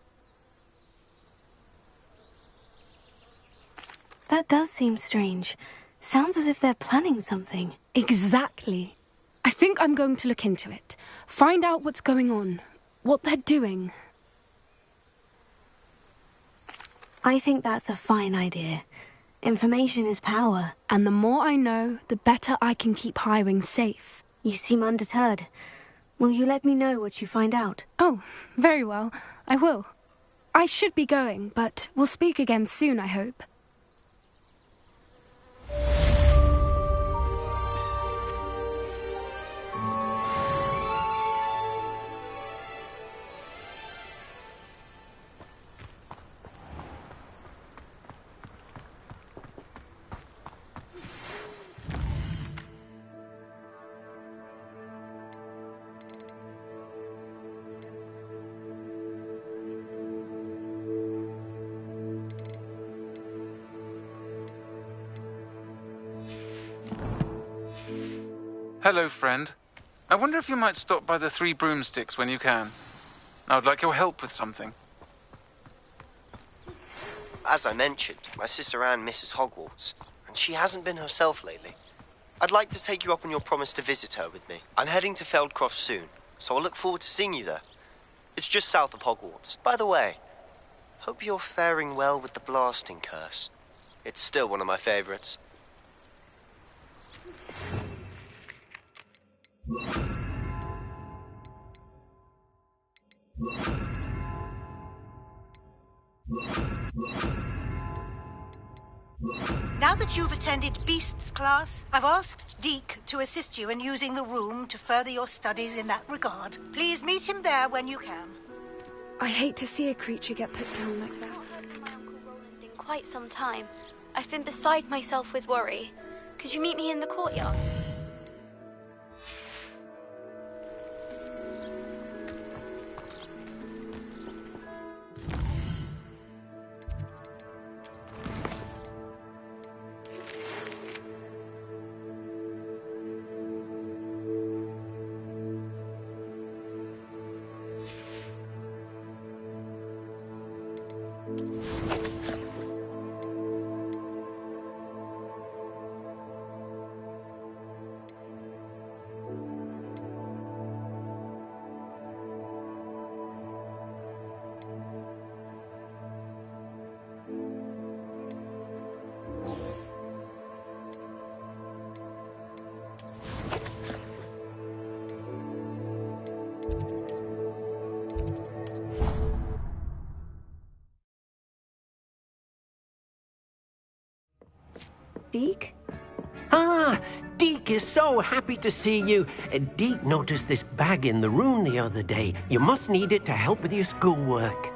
That does seem strange. Sounds as if they're planning something.
Exactly. I think I'm going to look into it. Find out what's going on, what they're doing.
I think that's a fine idea. Information is power.
And the more I know, the better I can keep Highwing safe.
You seem undeterred. Will you let me know what you find out?
Oh, very well. I will. I should be going, but we'll speak again soon, I hope.
Hello, friend. I wonder if you might stop by the Three Broomsticks when you can. I would like your help with something.
As I mentioned, my sister Anne misses Hogwarts, and she hasn't been herself lately. I'd like to take you up on your promise to visit her with me. I'm heading to Feldcroft soon, so I'll look forward to seeing you there. It's just south of Hogwarts. By the way, Hope you're faring well with the blasting curse. It's still one of my favorites.
Now that you've attended Beasts class, I've asked Deke to assist you in using the room to further your studies in that regard. Please meet him there when you can.
I hate to see a creature get put down like that.
I've not heard from my Uncle Roland in quite some time. I've been beside myself with worry. Could you meet me in the courtyard?
Deke?
Ah, Deke is so happy to see you. Deke noticed this bag in the room the other day. You must need it to help with your schoolwork.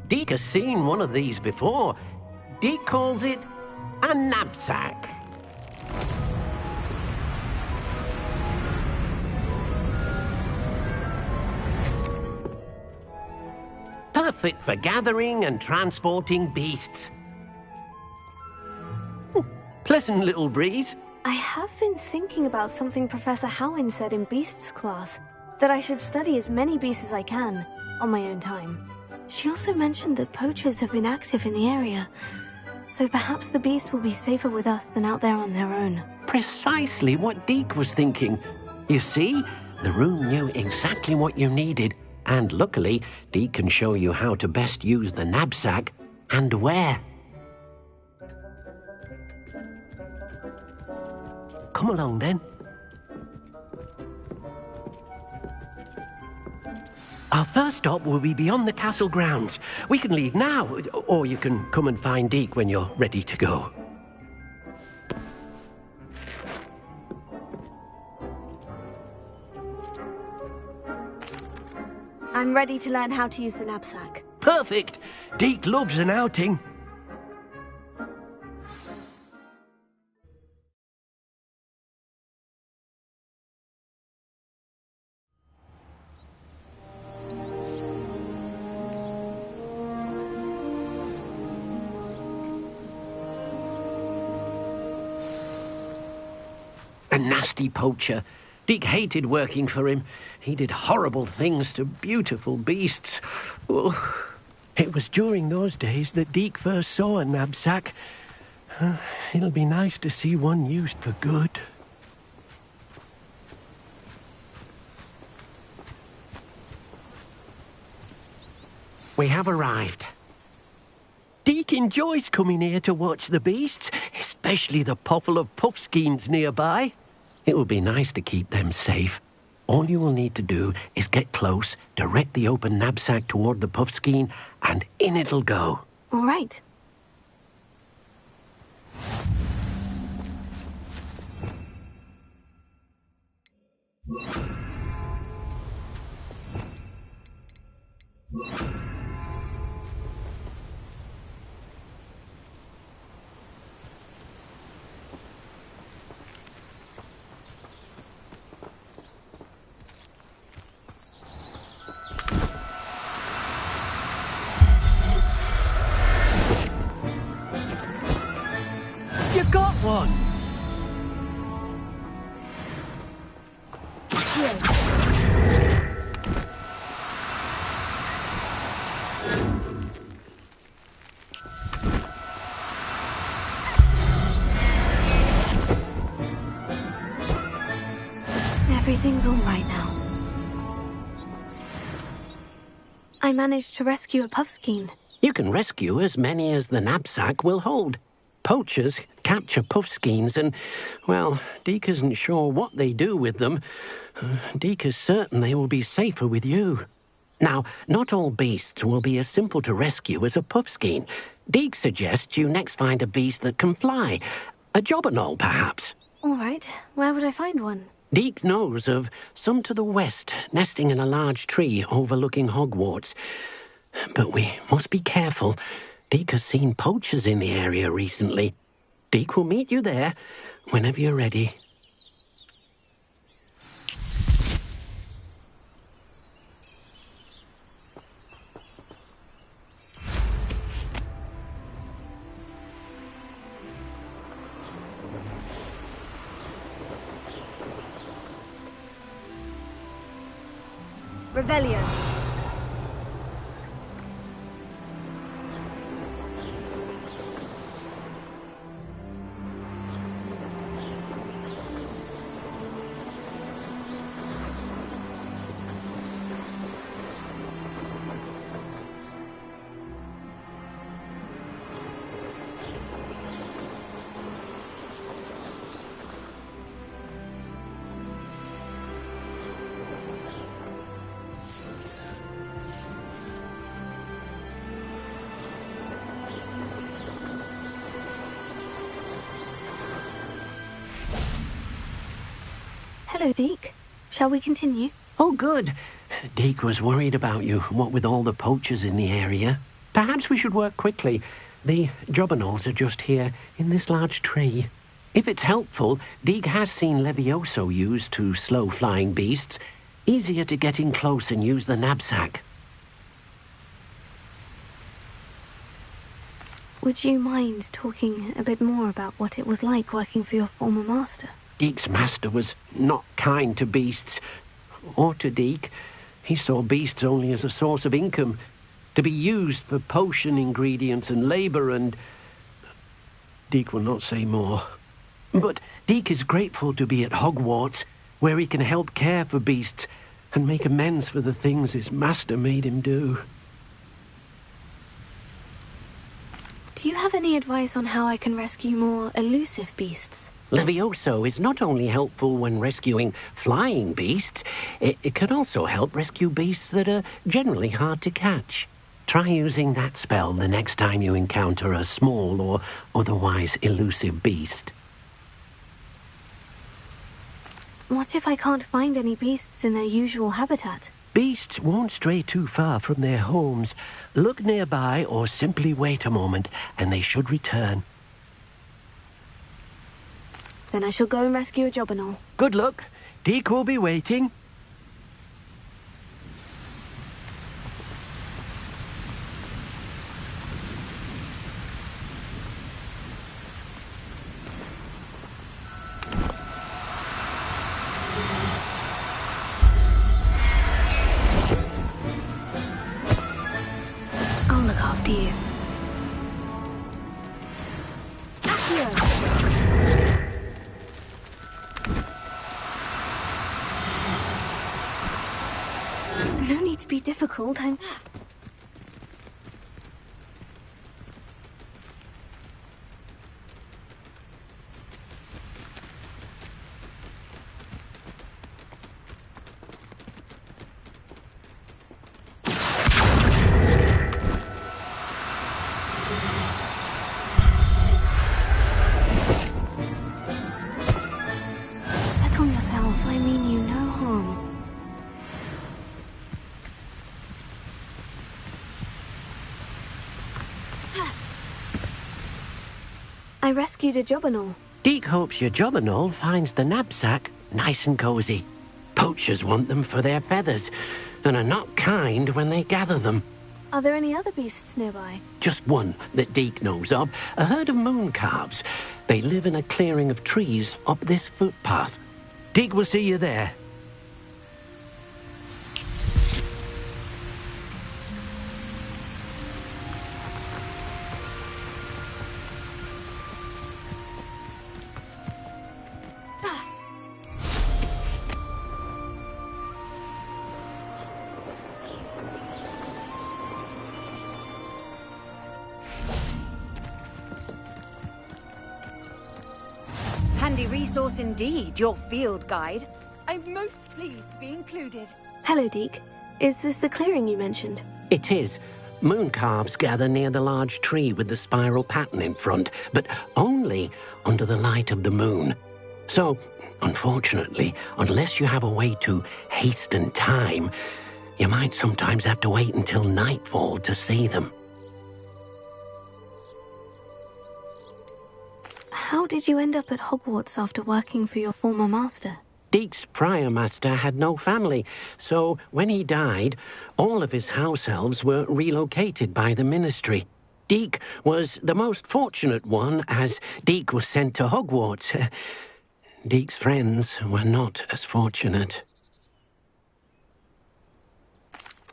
Deke has seen one of these before. Deke calls it a knapsack. Perfect for gathering and transporting beasts. Pleasant little breeze.
I have been thinking about something Professor Howin said in Beasts class, that I should study as many beasts as I can, on my own time. She also mentioned that poachers have been active in the area, so perhaps the beasts will be safer with us than out there on their own.
Precisely what Deke was thinking. You see, the room knew exactly what you needed, and luckily, Deke can show you how to best use the knapsack and where. Come along, then. Our first stop will be beyond the castle grounds. We can leave now, or you can come and find Deke when you're ready to go.
I'm ready to learn how to use the knapsack.
Perfect! Deke loves an outing. A nasty poacher. Deke hated working for him. He did horrible things to beautiful beasts. Oh, it was during those days that Deke first saw a knapsack. It'll be nice to see one used for good. We have arrived. Deke enjoys coming here to watch the beasts, especially the potful of puffskeins nearby. It will be nice to keep them safe. All you will need to do is get close, direct the open knapsack toward the puffskein, and in it'll go.
All right.
You got one!
Everything's all right now. I managed to rescue a puffskein.
You can rescue as many as the knapsack will hold. Poachers capture puffskeins and, well, Deke isn't sure what they do with them. Deke is certain they will be safer with you. Now, not all beasts will be as simple to rescue as a puffskein. Deke suggests you next find a beast that can fly. A jobberknoll, perhaps.
All right. Where would I find one?
Deke knows of some to the west, nesting in a large tree overlooking Hogwarts. But we must be careful. Deke has seen poachers in the area recently. Deke will meet you there whenever you're ready.
Revelio. Hello, Deke. Shall we continue?
Oh, good. Deke was worried about you, what with all the poachers in the area. Perhaps we should work quickly. The jobberknolls are just here, in this large tree. If it's helpful, Deke has seen Levioso used to slow flying beasts. Easier to get in close and use the knapsack.
Would you mind talking a bit more about what it was like working for your former master?
Deke's master was not kind to beasts, or to Deke. He saw beasts only as a source of income, to be used for potion ingredients and labour and... Deke will not say more. But Deke is grateful to be at Hogwarts, where he can help care for beasts and make amends for the things his master made him do.
Do you have any advice on how I can rescue more elusive beasts?
Levioso is not only helpful when rescuing flying beasts, it can also help rescue beasts that are generally hard to catch. Try using that spell the next time you encounter a small or otherwise elusive beast.
What if I can't find any beasts in their usual habitat?
Beasts won't stray too far from their homes. Look nearby or simply wait a moment, and they should return.
Then I shall go and rescue a jobberknoll.
Good luck. Deke will be waiting.
I'll look after you. Accio! No need to be difficult, I'm... Settle yourself, I mean you no harm. I rescued a jobberknoll.
Deke hopes your jobberknoll finds the knapsack nice and cozy. Poachers want them for their feathers, and are not kind when they gather them.
Are there any other beasts nearby?
Just one that Deke knows of, a herd of moon calves. They live in a clearing of trees up this footpath. Deke will see you there.
handy resource indeed, your field guide. I'm most pleased to be included.
Hello, Deke. Is this the clearing you mentioned?
It is. Moon calves gather near the large tree with the spiral pattern in front, but only under the light of the moon. So, unfortunately, unless you have a way to hasten time, you might sometimes have to wait until nightfall to see them.
How did you end up at Hogwarts after working for your former master?
Deke's prior master had no family, so when he died, all of his house elves were relocated by the ministry. Deke was the most fortunate one, as Deke was sent to Hogwarts. Deke's friends were not as fortunate.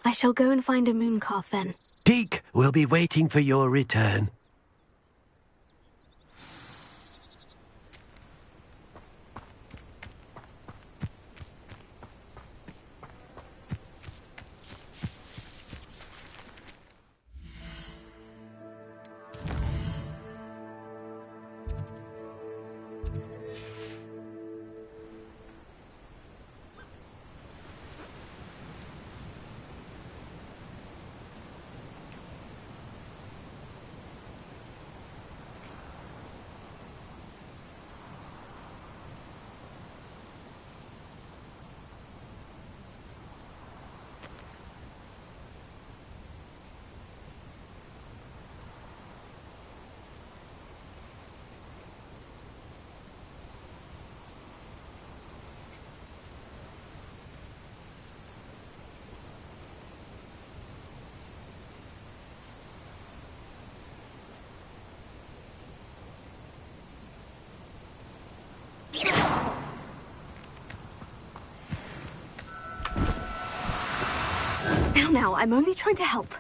I shall go and find a moon calf then.
Deke will be waiting for your return.
Now, I'm only trying to help.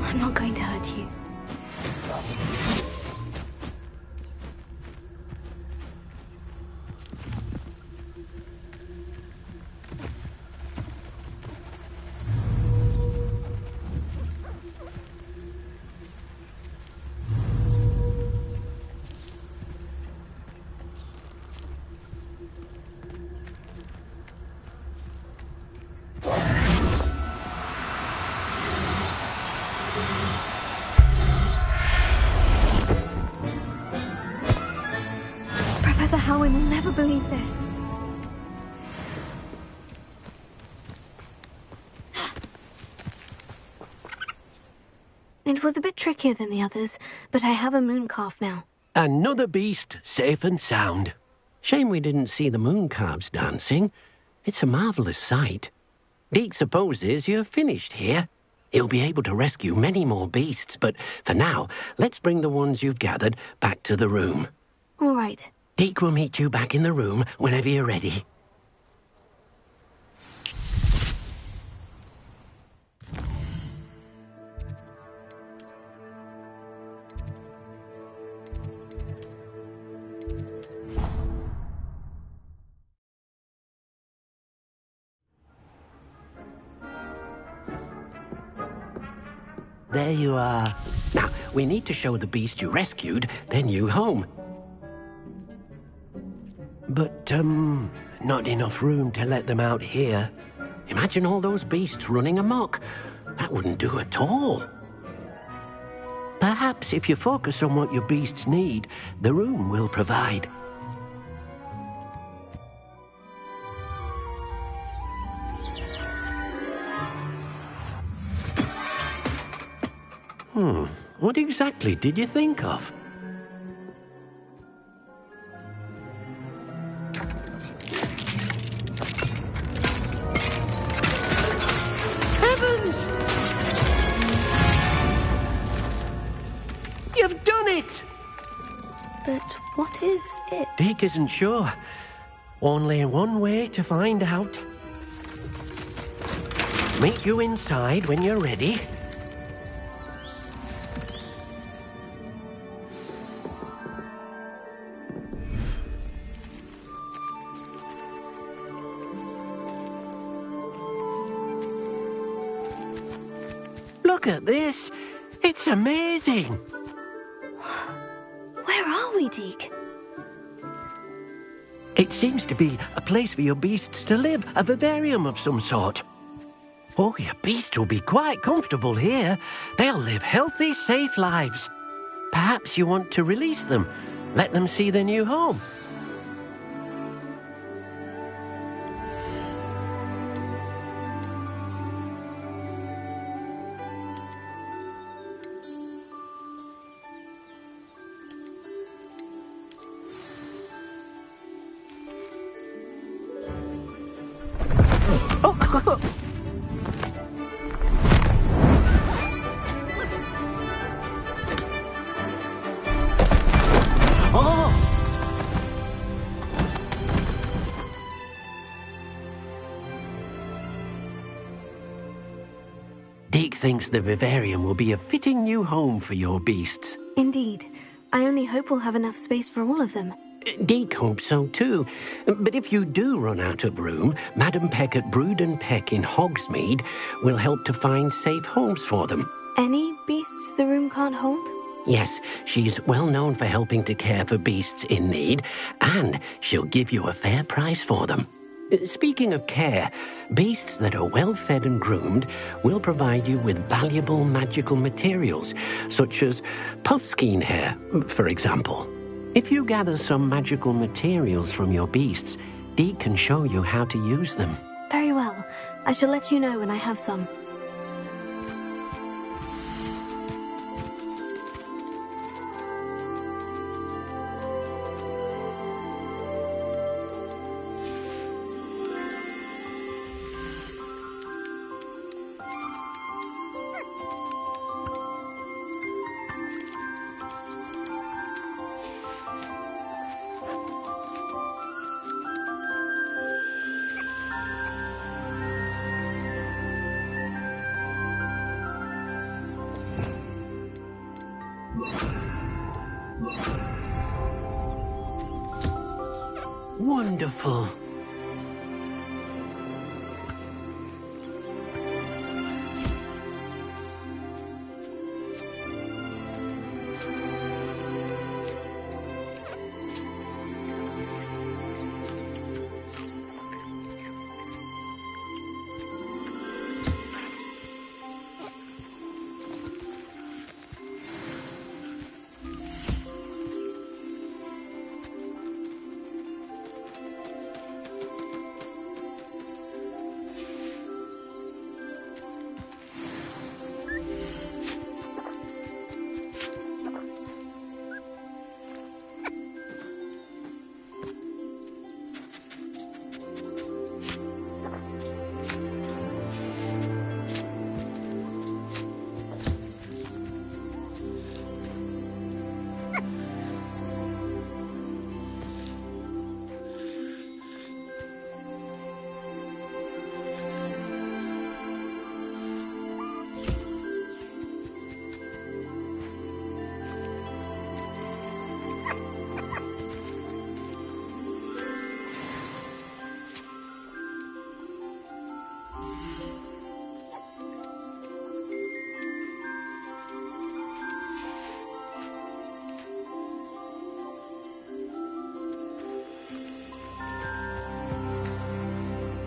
I'm not going to hurt you. Professor Howin will never believe this. It was a bit trickier than the others, but I have a moon calf now.
Another beast, safe and sound. Shame we didn't see the moon calves dancing. It's a marvellous sight. Deke supposes you're finished here. He'll be able to rescue many more beasts, but for now, let's bring the ones you've gathered back to the room.
All right.
Deke will meet you back in the room whenever you're ready. There you are. Now, we need to show the beast you rescued their new home. But, not enough room to let them out here. Imagine all those beasts running amok. That wouldn't do at all. Perhaps if you focus on what your beasts need, the room will provide. What exactly did you think of?
Heavens!
What is it?
Deke isn't sure. Only one way to find out. Meet you inside when you're ready. Look at this. It's amazing.
Where are we, Deke?
It seems to be a place for your beasts to live, a vivarium of some sort. Oh, your beasts will be quite comfortable here. They'll live healthy, safe lives. Perhaps you want to release them, let them see their new home. Deke thinks the vivarium will be a fitting new home for your beasts.
Indeed. I only hope we'll have enough space for all of them.
Deke hopes so too. But if you do run out of room, Madam Peck at Brood and Peck in Hogsmeade will help to find safe homes for them.
Any beasts the room can't hold?
Yes, she's well known for helping to care for beasts in need, and she'll give you a fair price for them. Speaking of care, beasts that are well fed and groomed will provide you with valuable magical materials, such as puffskein hair, for example. If you gather some magical materials from your beasts, Deke can show you how to use them.
Very well. I shall let you know when I have some.
Wonderful.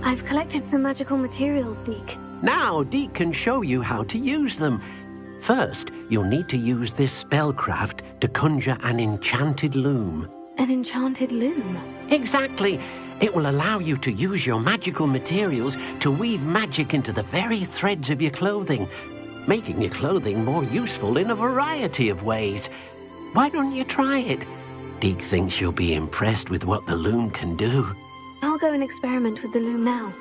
I've collected some magical materials, Deke.
Now Deke can show you how to use them. First, you'll need to use this spellcraft to conjure an enchanted loom.
An enchanted loom?
Exactly. It will allow you to use your magical materials to weave magic into the very threads of your clothing, making your clothing more useful in a variety of ways. Why don't you try it? Deke thinks you'll be impressed with what the loom can do.
I'll go and experiment with the loom now.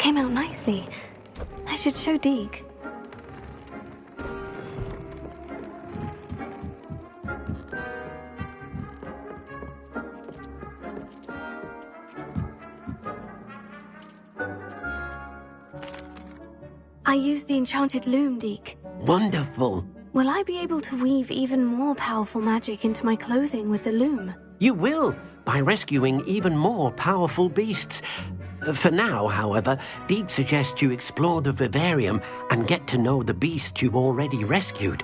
came out nicely. I should show Deke. I used the enchanted loom, Deke.
Wonderful.
Will I be able to weave even more powerful magic into my clothing with the loom?
You will, by rescuing even more powerful beasts. For now, however, Deke suggests you explore the vivarium and get to know the beasts you've already rescued.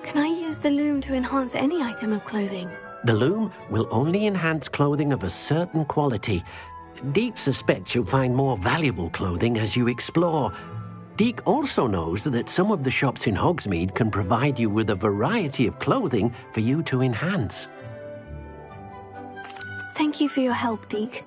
Can I use the loom to enhance any item of clothing?
The loom will only enhance clothing of a certain quality. Deke suspects you'll find more valuable clothing as you explore. Deke also knows that some of the shops in Hogsmeade can provide you with a variety of clothing for you to enhance.
Thank you for your help, Deke.